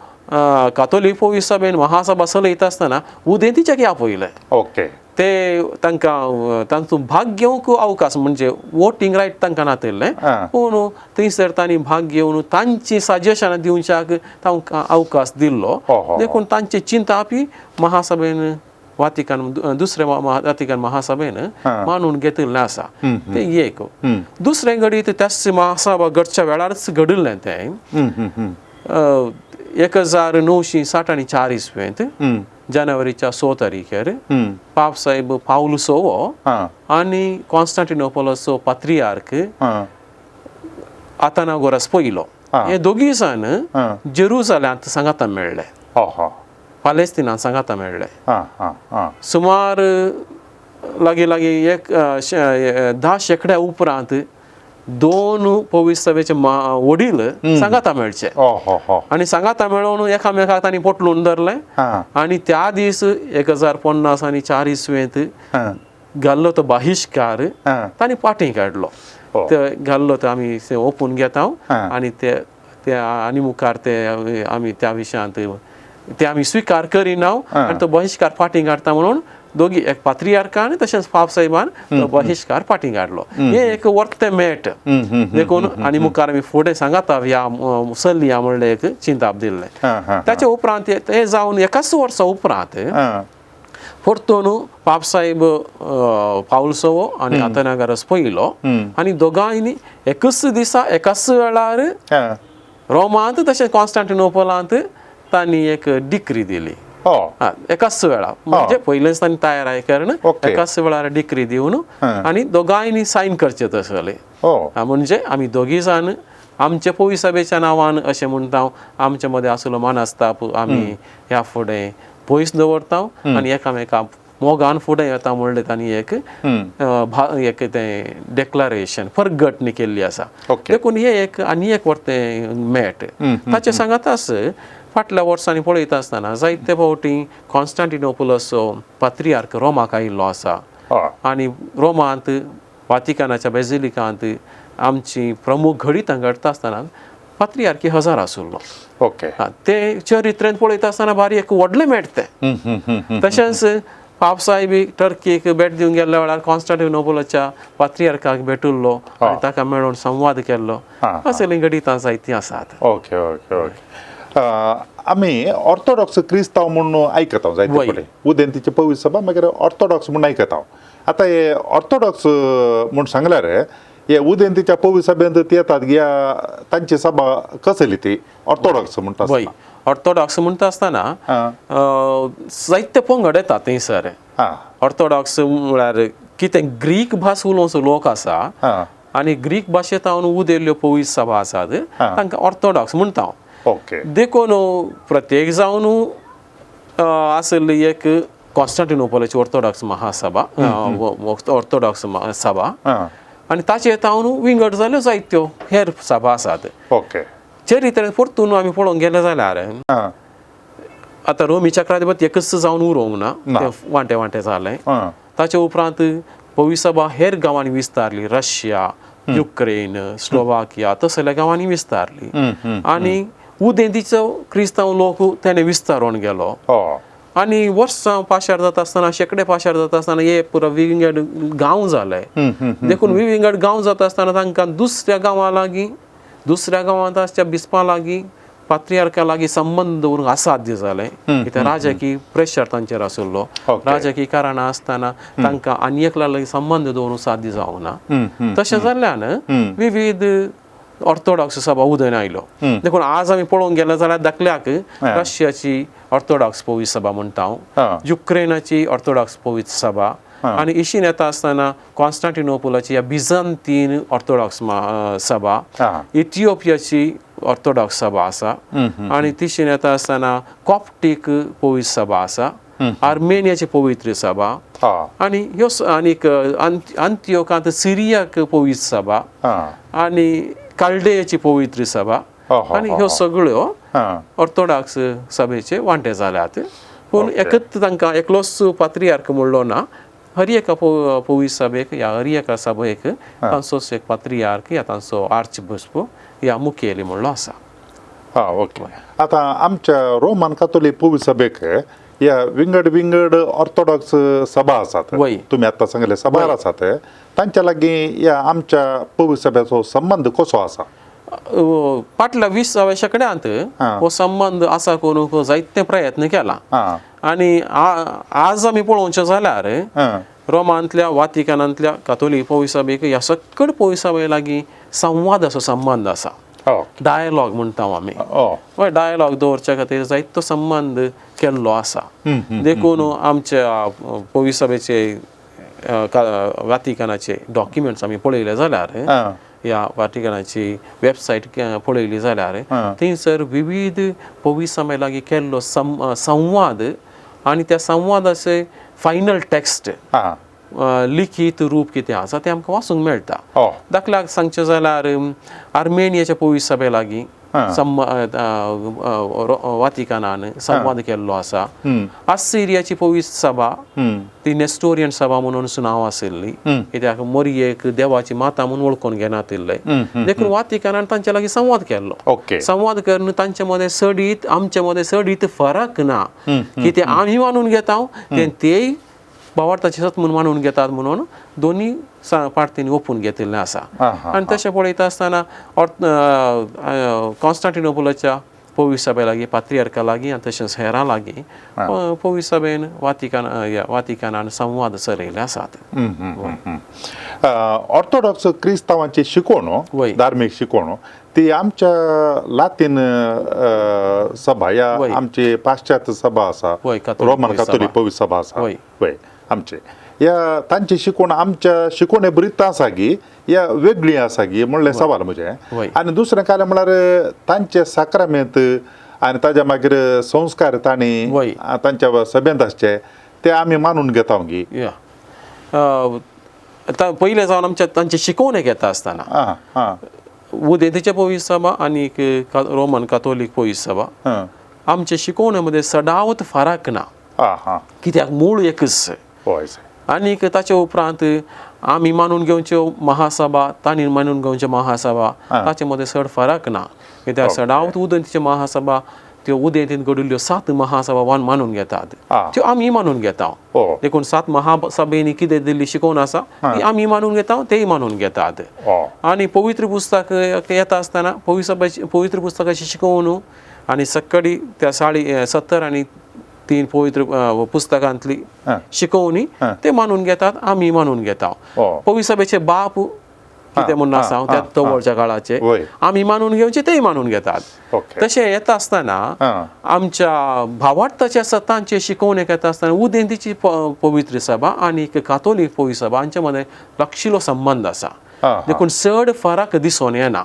कातोलीक पवित्र सभेन महासभा चलयता आसतना उदेंतीच्याक आपयले. ते तांकां तातूंत भाग घेवंक अवकाश म्हणजे वोटींग रायट तांकां नातिल्लें. पूण थंयसर तांणी भाग घेवन तांची सजेशनां दिवच्याक तांकां अवकाश दिल्लो. देखून तांचे चिंता आपी महासभेन वातिकन दुसरे वातिकन महासभेन मानून घेतिल्लें आसा. ते एक. दुसरें घडीत त्याच महासभा घडच्या वेळारच घडिल्लें तें 1964 इस्वेंत जानेवारीच्या 6 तारीखेर पाप साहेब पावलुसोवो आनी कॉन्स्टँटिनोपोलचो पात्रियार्क आतानागोरस पयलो हे दोगी जाण जेरुसलेमांत सांगाता मेळ्ळे, पॅलेस्तिनांत सांगाता मेळ्ळे. सुमार लागीं 10 शेंकड्या उपरांत 2 पवित्र सभेचे वडील सांगाता मेळचे आनी सांगाता मेळोवन एकामेकाक तांणी पोटलून धरले आनी त्या दीस 1050 आनी 4 इस्वेंत घाल्लो तो बहिष्कार तांणी फाटीं काडलो. ते घाल्लो तो आमी ओपून घेता आनी ते आनी मुखार ते आमी त्या विशयांत ते आमी स्विकार करिना आनी तो बहिष्कार फाटीं काडटा म्हणून दोगी एक पात्रियार्कान तशेंच पाप साहेबान तो बहिष्कार फाटीं काडलो. हे एक वर्थ मेट देखून आनी मुखार आमी फुडें सांगाता ह्या मुसल्ली ह्या म्हणलें एक चिंताप दिल्लें. ताचे उपरांत हे जावन 1 वर्सा उपरांत परतून पाप साहेब पावलुसोवो आनी आतानागोरस पयलो आनी दोगांयनी एकच दिसा एकाच वेळार रोमांत तशेंच कॉन्स्टँटिनोपोलांत तांणी एक डिक्री दिली. एकाच वेळा म्हणजे पयलेच तांणी तयाराय करण एकाच वेळार डिक्री दिवन आनी दोगांयनी सायन करचे तसले. म्हणजे आमी दोगी जाण आमचे पवित्र सभेच्या नांवान अशें म्हणटा आमचे मदें आसलो मानास्ताप आमी ह्या फुडें पयस दवरता आनी एकामेकाक मोगान फुडें येता म्हणलें तांणी एक तें डेक्लरेशन परगटणी केल्ली आसा. देखून हे एक आनी एक वर्तें मेट. ताचे सांगाताच फाटल्या वर्सांनी पळयता आसतना जायते फावटी कॉन्स्टँटिनोपोलचो पात्रियार्क रोमाक आयिल्लो आसा आनी रोमांत वातिकानाच्या बेजिलिकांत आमची प्रमुख घडी घडटा आसतना पात्रियार्की हजर आसलो. ते चरित्रेंत पळयता आसतना भारी एक व्हडलें मेट तें. तशेंच पाप साहेब टर्कीक भेट दिवंक गेल्ल्या वेळार कॉन्स्टँटिनोपोलच्या पात्रियार्काक भेटुल्लो आनी ताका मेळून संवाद केल्लो असलीं घडितां जायतीं आसात. आमी ऑर्थोडॉक्स क्रिस्तांव म्हणून आयकता जायते कडेन उदेंतीची पवित्र सभा मागीर ऑर्थोडॉक्स म्हणून आयकता. आतां हे ऑर्थोडॉक्स म्हूण सांगल्यार हे उदेंतीच्या पवित्र सभेंत ती येतात या तांची सभा कसली ती ऑर्थोडॉक्स म्हणटा. ऑर्थोडॉक्स म्हणटा आसतना जायते पंगड येतात थंयसर. ऑर्थोडॉक्स म्हळ्यार कितें ग्रीक भास उलोवचो लोक आसा आनी ग्रीक भाशेंतल्यान उदेल्ल्यो पवित्र सभा आसात तांकां ऑर्थोडॉक्स म्हणटा. देखून प्रत्येक जावन आसली एक कॉन्स्टँटिनोपोलाची ऑर्थोडॉक्स महासभा ऑर्थोडॉक्स सभा आनी ताचे तावन विंगड जाल्यो जायत्यो हेर सभा आसात. चरित्रेंत परतून आमी पळोवंक गेले जाल्यार आतां रोमी चक्राधिपती एकच जावन उरोवंक ना, वांटे वांटे जालें. ताचे उपरांत पवित्र सभा हेर गांवांनी विस्तारली. रशिया, युक्रेन, स्लोवाकिया तसल्या गांवांनी विस्तारली आनी उदेंतीचो क्रिस्तांव लोक तेणे विस्तारून गेलो आनी वर्सां पाशार जाता आसतना शेकडे पाशार जाता आसतना हे पुरो विंगड गांव जाले. देखून विंगड गांव जाता आसतना तांकां दुसऱ्या गांवां लागीं दुसऱ्या गांवांत आसच्या बिस्पां लागीं पात्रियार्का लागीं संबंद दवरूंक असाध्य जालें. कित्याक राजकी प्रेशर तांचेर आशिल्लो. राजकी कारणां आसतना तांकां आनी एकल्या लागीं संबंद दवरूंक साध्य जावंक ना. तशें जाल्ल्यान विविध ऑर्थोडॉक्स सभा उदयन आयलो. देखून आज आमी पळोवंक गेले जाल्यार धाकल्याक रशियाची ऑर्थोडॉक्स पवित्र सभा म्हणटा, युक्रेनाची ऑर्थोडॉक्स पवित्र सभा आनी इशीन येता आसतना कॉन्स्टँटिनोपोलाची ह्या बिझंतीन ऑर्थोडॉक्स सभा, इथिओपियाची ऑर्थोडॉक्स सभा आसा आनी तिशीन येता आसतना कॉप्टीक पवित्र सभा आसा, आर्मेनियाची पवित्र सभा आनी ह्यो आनीक अंत्योकांत सिरियाक पवित्र सभा आनी काल्डेयाची पवित्र सभा आनी ह्यो सगळ्यो ऑर्थोडॉक्स सभेचे वांटे जाल्यात. पूण एकच तांकां एकलोच पात्रियार्क म्हणलो ना. हर एका पवित्र सभेक या हर एका सभेक तांचोच एक पात्रियार्क या तांचो आर्चबिशप या मुखेली म्हणलो आसा. ओके. आतां आमच्या रोमन कॅथोलिक पवित्र सभेक या विंगड ऑर्थोडॉक्स सभा आसात. तुमी आतां सांगले सभा आसात तांच्या लागीं या आमच्या पवित्र सभेचो संबंद कसो आसा? फाटल्या 20व्या शेंकड्यांत हो संबंद आसा करूंक जायते प्रयत्न केला आनी आज आमी पळोवचें जाल्यार रोमांतल्या वातिकानांतल्या कॅथोलिक पवित्र सभेक ह्या सकट पवित्र सभे लागीं संवादाचो संबंद आसा. डायलॉग म्हणटा आमी हय डायलॉग दवरच्या खातीर जायतो संबंद केल्लो आसा देखून आमच्या पवित्र सभेचे वातिकानाचे डॉक्युमेंट्स आमी पळयले जाल्यार ह्या वाटिकनाची वेबसायट पळयली जाल्यार थंयसर विविध पवित्र सभे लागीं केल्लो संवाद आनी त्या संवादाचे फायनल टेक्स्ट लिखीत रूप कितें आसा तें आमकां वाचूंक मेळटा दाखल्याक सांगचें जाल्यार आर्मेनियाच्या पवित्र सभे लागीं वातिकानान संवाद केल्लो आसा आसिरियाची पवित्र सभा ती नेस्टोरियन सभा म्हणून नांव आशिल्ली कित्याक मरियेक देवाची माता म्हणून वळखून घेनातिल्ले देखून वातिकानान तांचे लागीं संवाद केल्लो संवाद करून तांचे मदें सडीत आमचे मदें सडीत फरक ना कितें आमी मानून घेता तेय भावार्थाची सत म्हणून मानून घेतात म्हणून दोन्ही पार्टींनी ओपून घेतिल्लें आसा आनी तशें पळयता आसतना कॉन्स्टँटिनोपलाच्या पवित्र सभे लागीं पात्रियार्का लागीं आनी तशेंच हेरां लागीं पवित्र सभेन वातिकानान संवाद चलयले आसात ऑर्थोडॉक्स क्रिस्तांवांची शिकवण धार्मीक शिकवण ती आमच्या लातीन सभा या आमची पाश्चात्य सभा आसा रोमन कॅथोलिक पवित्र सभा आसा वय आमचे या तांची शिकवण आमच्या शिकवणे बरीच आसा की या वेगळी आसा की म्हणलें सवाल म्हजें आनी दुसरें काय म्हळ्यार तांचे साक्रामेंत आनी ताज्या मागीर संस्कार तांणी तांच्या सभेंत आसचे ते आमी मानून घेता की पयले जावन आमच्या तांचे शिकवणे घेता आसतना उदेंतीचे पवित्र सभा आनी रोमन कॅथोलिक पवित्र सभा आमचे शिकवणे मध्ये सदावत फरक ना कित्याक मूळ एकच आनीक ताचे उपरांत आमी मानून घेवच्यो महासभा तांणी मानून घेवच्यो महासभा ताचे मदें चड फरक ना कित्याक सदावत उदेंतीचे महासभा त्यो उदेंतीन घडिल्ल्यो 7 महासभा मानून घेतात त्यो आमी मानून घेता देखून 7 महासभेनी कितें दिल्ली शिकवण आसा ती आमी मानून घेता तेय मानून घेतात आनी पवित्र पुस्तक येता आसतना पवित्र पुस्तकाची शिकवण आनी सकडी त्या 70 आनी 3 पवित्र पुस्तकांतली शिकवणी ते मानून घेतात आमी मानून घेता पवित्र सभेचे बाप कितें म्हणून आसा त्या तवळच्या काळाचे आमी मानून घेवचे तेय मानून घेतात तशें येता आसतना आमच्या भावार्थाच्या सतांचे शिकवणे येता आसतना उदेंतीची पवित्र सभा आनी कातोलीक पवित्र सभा हांचे मदें लागशिल्लो संबंद आसा देखून चड फरक दिसून येना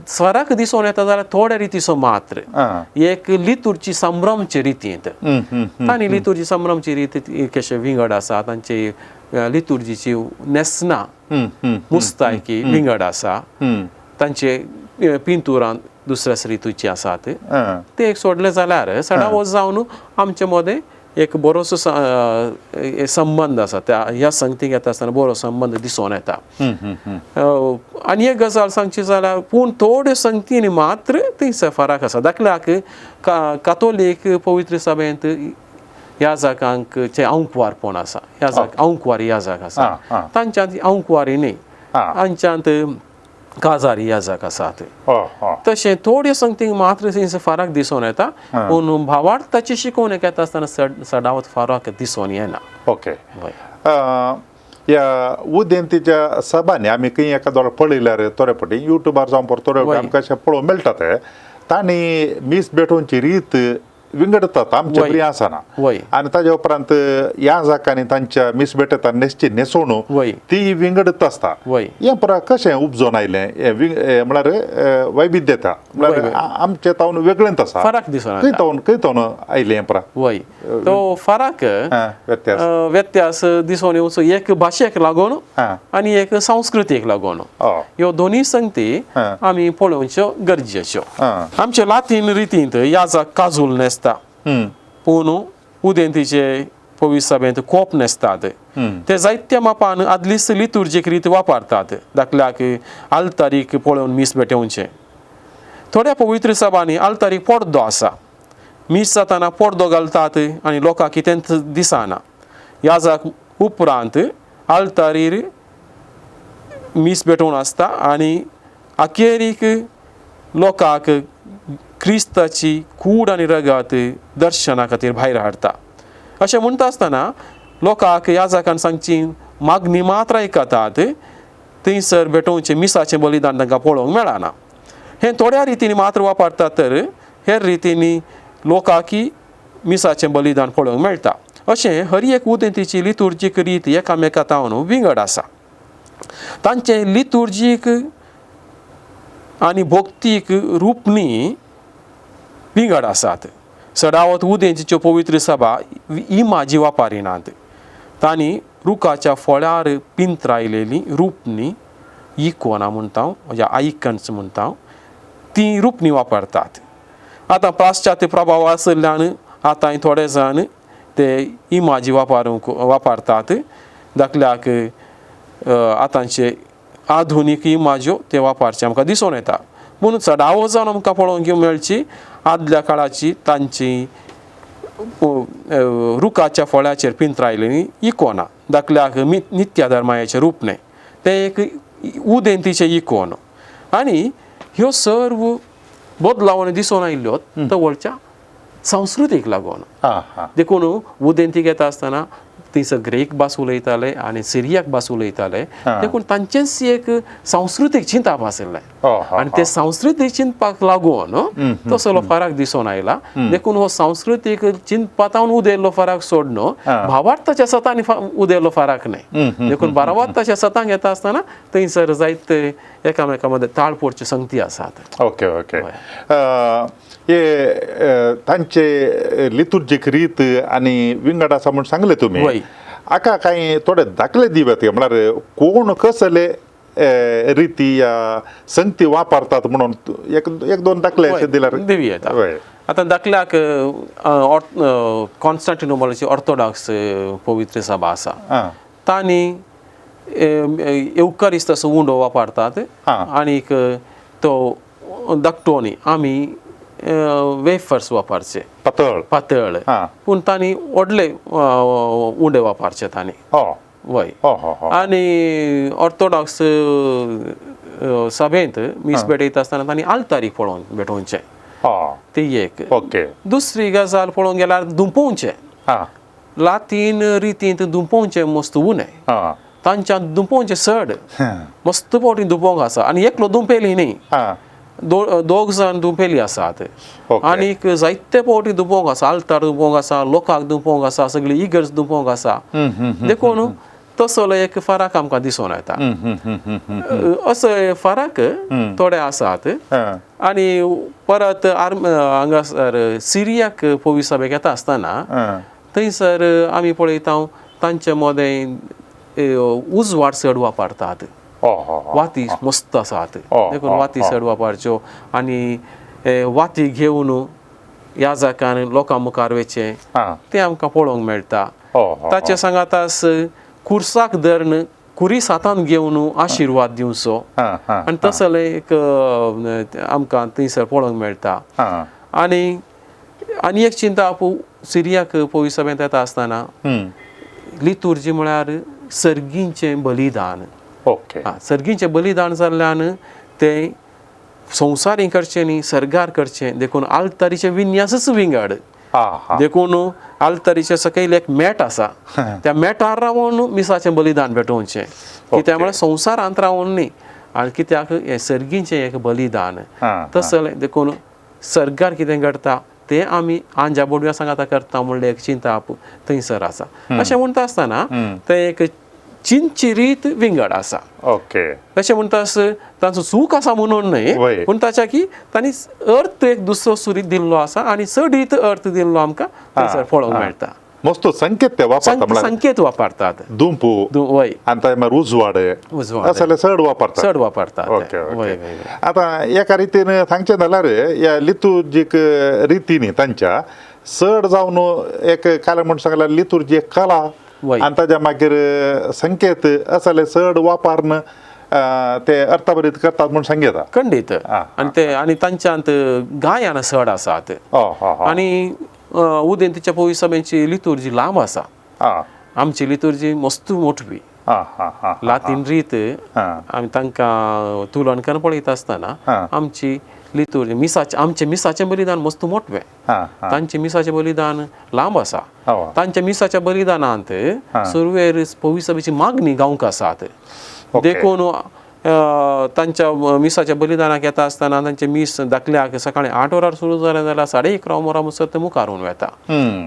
फरक दिसून येता जाल्यार थोड्या रितीचो मात्र एक लितूरची संभ्रमचे रितींत तांणी लितूरची संभ्रमची रीत कशे विंगड आसा तांचे लितूर्जीची नेसना मुस्तायकी विंगड आसा तांचे पिंतुरान दुसऱ्या रितूची आसात ते एक सोडले जाल्यार सडावत जावन आमचे मदें एक बरोसो संबंद आसा त्या ह्या संगतीक येता आसतना बरो संबंद दिसून येता आनी एक गजाल सांगची जाल्यार पूण थोड्यो संगतींनी मात्र थंयसर फरक आसा दाखल्याक कातोलीक पवित्र सभेंत याजकांक चे अंकवारपण आसा याजक अंकवारी याजक आसा तांच्यांत अंकवारी न्ही तांच्यांत काजारी याजक आसात तशें थोड्यो संगतींक मात्र थंयसर फरक दिसून येता पूण भावार्थाची शिकवण येता आसतना सदावत फरक दिसून येना या उदेंतीच्या सभांनी आमी खंय एका दोळा पळयल्यार थोडे फावटी युट्यूबार जावं थोडे आमकां अशें पळोवंक मेळटात तांणी मीस भेटोवची रीत विंगडतात आमचे बरी आसना आनी ताजे उपरांत याजकांनी तांच्या मीस भेटता नेसची न्हेसवणूक ती विंगडत आसता हें पळय कशें उपजोन आयलें म्हळ्यार वैविध्यता म्हळ्यार आमचे तावन वेगळेंच आसा फरक दिसून खंय तावन आयलें हें पळय तो फरक व्यत्यास दिसून येवचो एक भाशेक लागून आनी एक संस्कृतीक लागून ह्यो दोनी संगती आमी पळोवच्यो गरजेच्यो आमचे लातीन रितींत याजक काजूल नेसता पूण उदेंतीचे पवित्र सभेंत कोप नेसतात ते जायत्या मापान आदलीच लितुर्जीक रीत वापरतात दाखल्याक आल्तारीक पळोवन मीस भेटोवचें थोड्या पवित्र सभांनी आल्तारीक पडदो आसा मीस जाताना पडदो घालतात आनी लोकांक कितेंच दिसना याजक उपरांत आल्तारीर मीस भेटोवन आसता आनी अखेरीक लोकांक क्रिस्ताची कूड आनी रगत दर्शना खातीर भायर हाडटा अशें म्हणटा आसतना लोकांक याजकान सांगची मागणी मात्र आयकतात थंयसर भेटोवचें मिसाचें बलिदान तांकां पळोवंक मेळना हे थोड्या रितीने मात्र वापरतात तर हेर रितीने लोकांकी मिसाचें बलिदान पळोवंक मेळटा. अशें हर एक उदेंतीची लितुर्जीक रीत एकामेकांतावन विंगड आसा. तांचे लितुर्जीक आनी भोक्तीक रूपनी विंगड आसात. सदावत उदेंतीच्यो पवित्र सभा इमाजी वापरिनात. तांणी रुखाच्या फळ्यार पिंत्रायलेली रूपनी इकोना म्हणटा म्हणजे आयकन्स म्हणटा ती रूपनी वापरतात. आतां पाश्चात्य प्रभाव आशिल्ल्यान आतां थोडे जाण ते इमाजी वापरतात. दाखल्याक आतांचे आधुनीक इमाज्यो ते वापरचे आमकां दिसून येता. पूण चडावो जावन आमकां पळोवंक मेळची आदल्या काळाची तांची रुखाच्या फळ्याचेर पिंत्रायलेली इकोना. दाखल्याक नित्य धर्माचे रूपणे ते एक उदेंतीचे इकोन. आनी ह्यो सर्व बदलावणी दिसून आयिल्ल्यो तवळच्या संस्कृतीक लागून. देखून उदेंतीक येता आसतना थंयसर ग्रीक भास उलयताले आनी सिरियाक भास उलयताले. देखून तांचेच एक सांस्कृतीक चिंताप आशिल्लें आनी ते सांस्कृतीक चिंतपाक लागून तसलो फरक दिसून आयला. देखून हो सांस्कृतीक चिंतपातावन उदेल्लो फरक सोडून भावार्थाच्या सतांनी उदेल्लो फरक न्हय. देखून भावार्थाच्या सतांक येता आसतना थंयसर जायते एकामेका मदें ताळपोळच्यो संगती आसात. Okay okay. हे तांचे लितुर्जीक रीत आनी विंगड आसा म्हूण सांगले तुमी. आका कांय थोडे दाखले दिवयात म्हळ्यार कोण कसले रिती या संगती वापरतात म्हणून एक दोन दाखले अशे दिल्यार दिवया. आतां दाखल्याक कॉन्स्टंटिनोपलची ऑर्थोडॉक्स पवित्र सभा आसा. तांणी एवकारिस्त असो उंडो वापरतात आनीक तो धाकटोनी आमी वेफर्स वापरचे पातळ. पूण तांणी व्हडले उंडे वापरचे तांणी. वय. आनी ऑर्थोडॉक्स सभेंत मीस भेटयता आसतना तांणी आल्तारीक पळोवन भेटोवचे. ती एक. दुसरी गजाल पळोवंक गेल्यार दुंपोवचे. लातीन रितींत दुंपोवचे मस्त उणे. तांच्यान दुंपोवचे चड मस्त पोवटी दुंपोवंक आसा आनी एकलो दुंपेली न्ही दोग जाण दुंपेली आसात. आनीक जायते पावटी दुंपोवंक आसा. आल्तार दुंपोवंक आसा, लोकांक दुंपोवंक आसा, सगळी इगर्ज दुंपोवंक आसा. देखून तसलो एक फरक आमकां दिसून येता. असो फरक थोडे आसात. आनी परत हांगासर सिरियाक पवित्र सभेक येता आसतना थंयसर आमी पळयता तांचे मदें उजवाड चड वापरतात. वाती मस्त आसात. देखून वाती चड वापरच्यो आनी वाती घेवन याजकान लोकां मुखार वेचे ते आमकां पळोवंक मेळटा. ताचे सांगातास कुर्साक धरून कुरीस हातान घेवन आशिर्वाद दिवचो आनी तसले एक आमकां थंयसर पळोवंक मेळटा. आनी एक चिंता सिरियाक पवित्र सभेंत येता आसतना लितुर्जी म्हळ्यार सर्गींचें बलिदान. सर्गींचें बलिदान जाल्ल्यान ते संवसारी करचें न्ही सर्गार करचें. देखून आल्तारीचे विन्यासच विंगड. देखून आल्तारीचे सकयल एक मॅट आसा त्या मॅटार रावन मिसाचें बलिदान भेटोवचें. कित्याक म्हळ्यार संवसारांत रावन न्ही आनी कित्याक हें सर्गींचें एक बलिदान. तसलें देखून सर्गार कितें घडटा ते आमी आंज्या बोडव्या सांगाता करता म्हणल्यार एक चिंता थंयसर आसा. अशें म्हणटा आसतना ते एक चिंतची रीत विंगड आसा. तशें म्हणटास तांचो चूक आसा म्हणून न्हय पूण ताच्या की तांणी अर्थ एक दुसरो सुरीत दिल्लो आसा आनी चड रीत अर्थ दिल्लो आमकां थंयसर पळोवंक मेळटा. मस्त संकेत ते वापरतात. संकेत वापरतात. दुंपू वय आनी मागीर उजवाड असले चड वापरतात. आतां एका रितीन सांगचें जाल्यार ह्या लितुर्जीक रितींनी तांच्या चड जावन एक काले म्हण सांगल्यार लितुर्जी एक कला आनी ताच्या मागीर संकेत असले चड वापरन ते अर्थभरीत करतात म्हूण सांगता. खंडीत. आनी तांच्यांत गायन चड आसात. आनी उदेंतीच्या पवित्र सभेची लितुर्जी लांब आसा. आमची लितुर्जी मस्त मोठवी. लातीन रीत आमी तांकां तुलना करून पळयता आसतना आमची लितुर्जी मिसाचें आमचें मिसाचें बलिदान मस्त मोठवें. तांचें मिसाचें बलिदान लांब आसा. तांच्या मिसाच्या बलिदानांत सुरवेर पवित्र सभेची मागणी गावंक आसात. देखून तांच्या मिसाच्या बलिदानाक येता आसतना तांचे मीस धाकल्याक सकाळी 8 वरार सुरू जालें जाल्यार 1:30 वरां म्हणसर ते मुखारून वेता.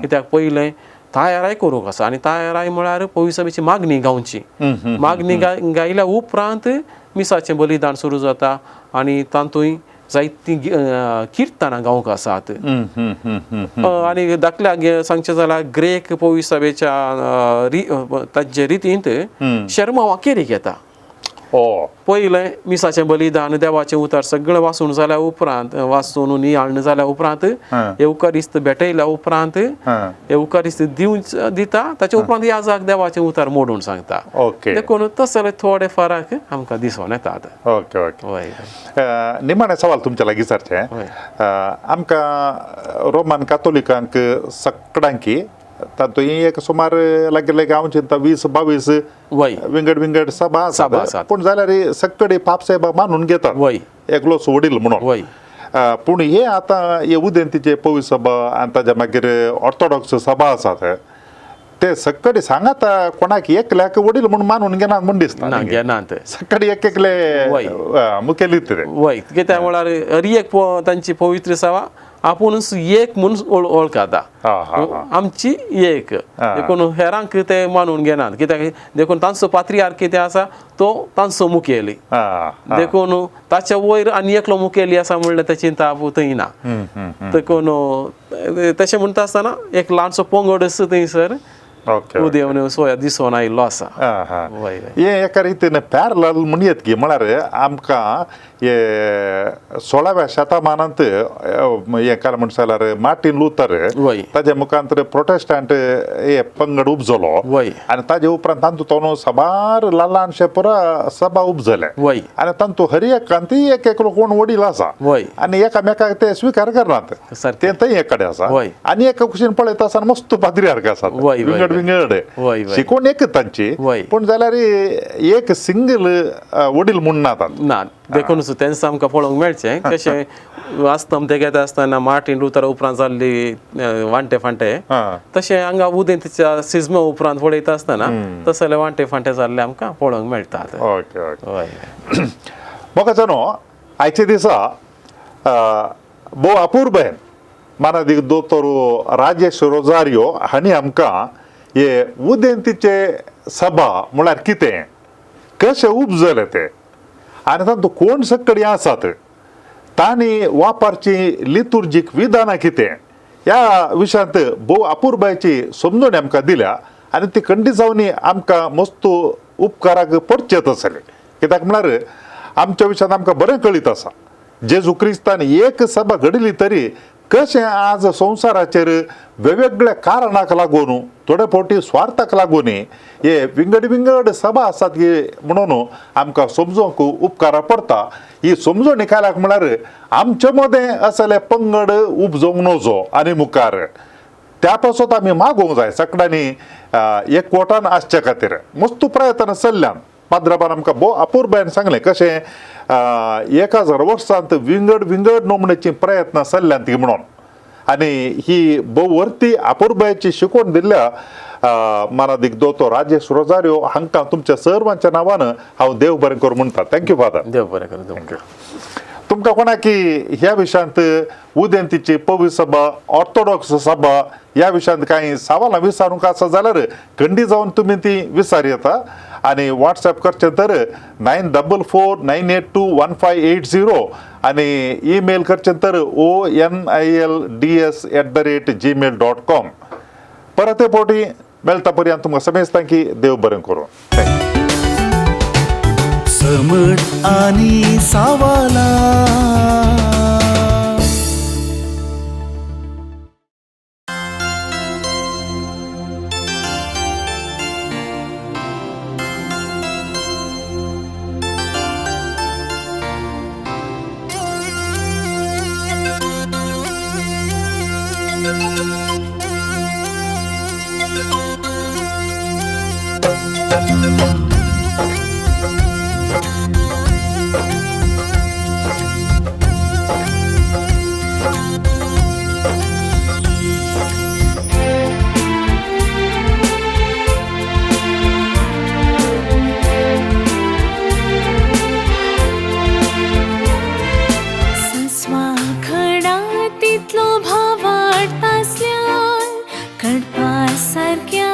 कित्याक पयलें तायाराय करूंक आसा आनी तायाराय म्हळ्यार पवित्र सभेची मागणी गावची. मागणी गायल्या उपरांत मिसाचें बलिदान सुरू जाता आनी तातूंय जायतीं किर्तनां गावंक आसात. आनी धाकल्याक सांगचें जाल्यार ग्रेक पवित्र सभेच्या ताचे रितींत शर्मा वाकेरीक येता. पयलें मिसाचें बलिदान देवाचें उतर सगळें वाचून जाल्या उपरांत वाचून नियाळण जाल्या उपरांत एवकारिस्त भेटयल्या उपरांत एवकारिस्त दिता ताचे उपरांत याजाक देवाचें उतर मोडून सांगता. देखून तसले थोडे फरक आमकां दिसून येतात. Okay okay. निमाणे सवाल तुमच्या लागीं विचारचे. आमकां रोमन कातोलिकांक सगळ्यांकी तातूंत एक सुमार लागीं गांवची 20-22 विंगड सभा आसात. पूण जाल्यार सगळे पापसाहेबा मानून घेतात एकलोच वडील म्हणून. पूण हे आतां हे उदेंतीचे पवित्र सभा आनी ताच्या मागीर ऑर्थोडॉक्स सभा आसात ते सगळे सांगात कोणाक एकल्याक वडील म्हणून मानून घेनात म्हण दिसता. घेनात सगळे एक मुखेली वय कित्याक म्हळ्यार हरी एक तांची पवित्र सभा आपुणूच एक म्हणून वळखता. आमची एक देखून हेरांक ते मानून घेनात कित्याक देखून तांचो पात्रियार्क कितें आसा तो तांचो मुखेली. देखून ताच्या वयर आनी एकलो मुखेली आसा म्हणल्यार ते चिंता थंय ना. देखून तशें म्हणटा आसतना एक ल्हानसो पंगड थंयसर उदेवण सोया दिसून आयिल्लो आसा. हे एका रितीन पॅरलल म्हणयत की म्हळ्यार आमकां हे 16व्या शतमानांत हे काय म्हणटा जाल्यार मार्टिन लुथर ताजे मुखांतर प्रोटेस्टंट हे पंगड उपजलो आनी ताजे उपरांत तातूंत सबार ल्हानशे पुरा सभा उपजले आनी तातूंत हर एकांती एक एकलो कोण वडील आसा आनी एकामेकाक ते स्विकार करनात. ते थंय एक कडेन आसा आनी एका कुशीन पळयता आसतना मस्त पाद्रियार्क आसात विंगड शिकवण एक तांची. पूण जाल्यार एक सिंगल वडील म्हूण ना. देखून तेंच आमकां पळोवंक मेळचें कशें वास्तव ते घेता आसतना मार्टिन लुथर उपरांत जाल्ली वांटे फांटे तशें हांगा उदेंतीच्या सिजमा उपरांत पळयता आसतना तसले वांटे फांटे जाल्ले आमकां पळोवंक मेळटात. म्हाका जाणो आयचे दिसा भोव अपूर्वेन माननीय दोतोर राजेश रोजारियो हांणी आमकां हे उदेंतीचे सभा म्हळ्यार कितें कशें उपजले ते आनी तातूंत कोण सगळीं आसात तांणी वापरची लितुर्जीक विधानां कितें ह्या विशयांत भोव अपूर्बायची समजून आमकां दिल्या आनी ती खंडी जावन आमकां मस्त उपकाराक पडचेत आसले. कित्याक म्हळ्यार आमच्या विशयांत आमकां बरें कळीत आसा जेजू क्रिस्तान एक सभा घडिल्ली तरी कशें आज संवसाराचेर वेगवेगळ्या कारणाक लागून थोडे फावटी स्वार्थाक लागून हे विंगड सभा आसात म्हणून आमकां समजूंक उपकार पडटा. ही समजून केल्याक म्हळ्यार आमचे मदें असले पंगड उपजोवंक नजो आनी मुखार त्या पासत आमी मागोवंक जाय सगळ्यांनी एकवटान आसचे खातीर मस्त प्रयत्न चल्ल्यान. पाद्राबान आमकां भोव अपूर्बायन सांगलें कशें 1000 वर्सांत विंगड नोमणेची प्रयत्न चल्ल्यान ती म्हणून आनी ही भोव वर्ती अपूर्बायची शिकवण दिल्ल्या माननीय दोतोर राजेश रोजारियो हांकां तुमच्या सर्वांच्या नांवान हांव देव बरें करूं म्हणटा. Thank you father. देव बरें करूं. तुमकां कोणाकी ह्या विशयांत उदेंतीची पवित्र सभा ऑर्थोडॉक्स सभा ह्या विशयांत कांय सवालां विचारूंक आसा जाल्यार खंडी जावन तुमी ती विचार येता आनी व्हॉट्सॲप करचें तर 9449821580 आनी ईमेल करचें तर onilds@gmail.com. परत फावटी मेळटा पर्यंत तुमकां समेस्तां की देव बरें करूं. समट आणि सावाला सारख्या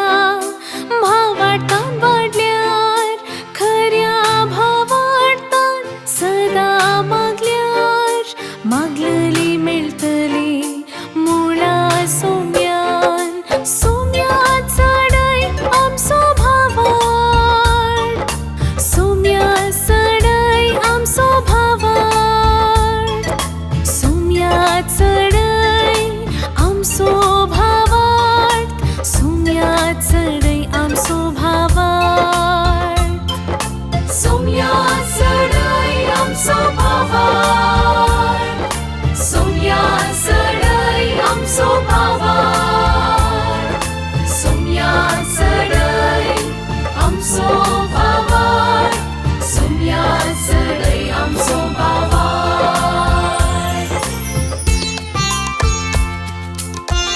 भावाटान वाढल्यार खऱ्या भावाटान सदा मागल्यार मागलेली मेळटली मुळा सोम्यान सोम्या चढय आमचो भावाड सोम्या चढय आमचो भावाड सोम्या चढय आमचो भावाड सोम्या चढय आमचो भावाड सोम्या चढय आमचो भावाड सोम्या चढय आमचो भावाड सोम्या चढय आमचो भावाड सोम्या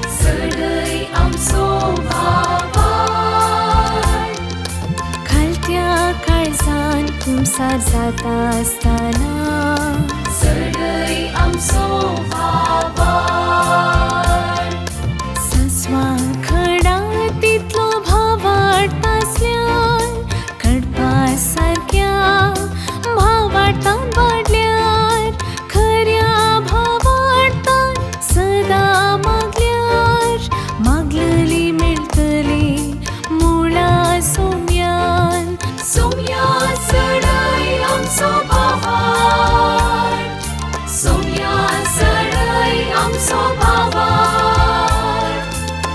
चढय आमचो भावाड तुमसार जाता असताना चढय आमचो भावाड सस्वा खडा तितलो भावाड आसल्यान कडपा सारक्या भावाटान वाडल्यार खऱ्या भावाटान सदा मागल्यार मागलेली मेळटली मुळा सोम्यान सोम्या चढय आमचो भावाड सोम्या चढय आमचो भावाड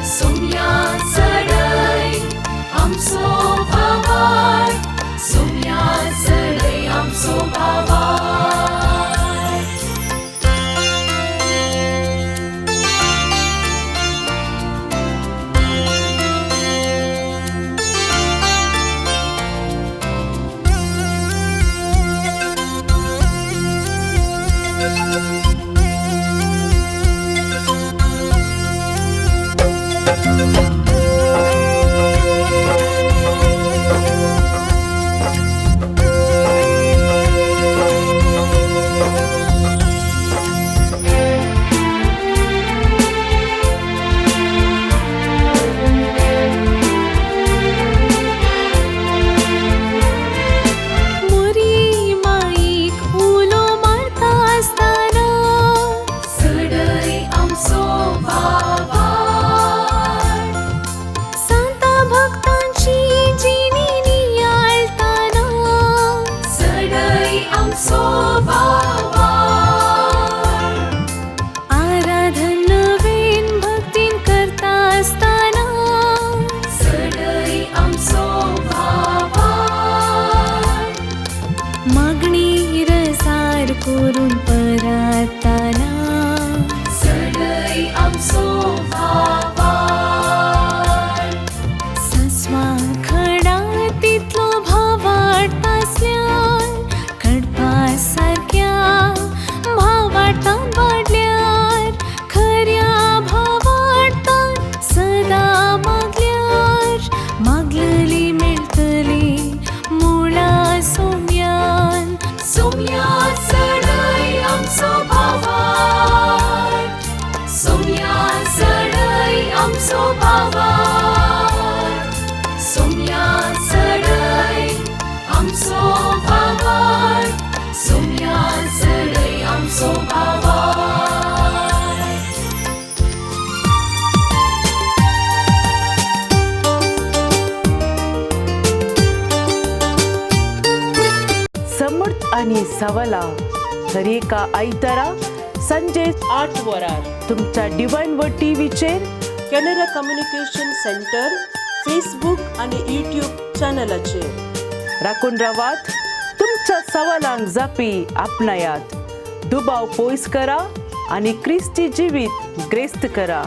सोम्या चढय आमचो भावाड सोम्या चढय आमचो भावाड करून परताना चढय आमचो भावाड सस्वा खडा तितलो भावाड आसल्यान कडपा सारक्या भावाटान वाडल्यार खऱ्या भावाटान सदा मागल्यार मागलेली मेळटली मुळा सोम्यान सोम्या चढय आमचो भावाड सोम्या चढय आमचो भावाड सोम्या चढय आमचो भावाड सोम्या चढय आमचो भावाड समर्थ आणि सवालां दर एका आयतारा सांजे 8 वरार तुमच्या डिवायन वर्ड टीव्हीचेर कॅनरा कम्युनिकेशन सेंटर फेसबुक आणि यूट्यूब चॅनलाचेर राखून रावात. तुमच्या सवालांक जापी आपणायात. दुबाव पयस करा आणि क्रिस्ती जिवीत ग्रेस्त करा.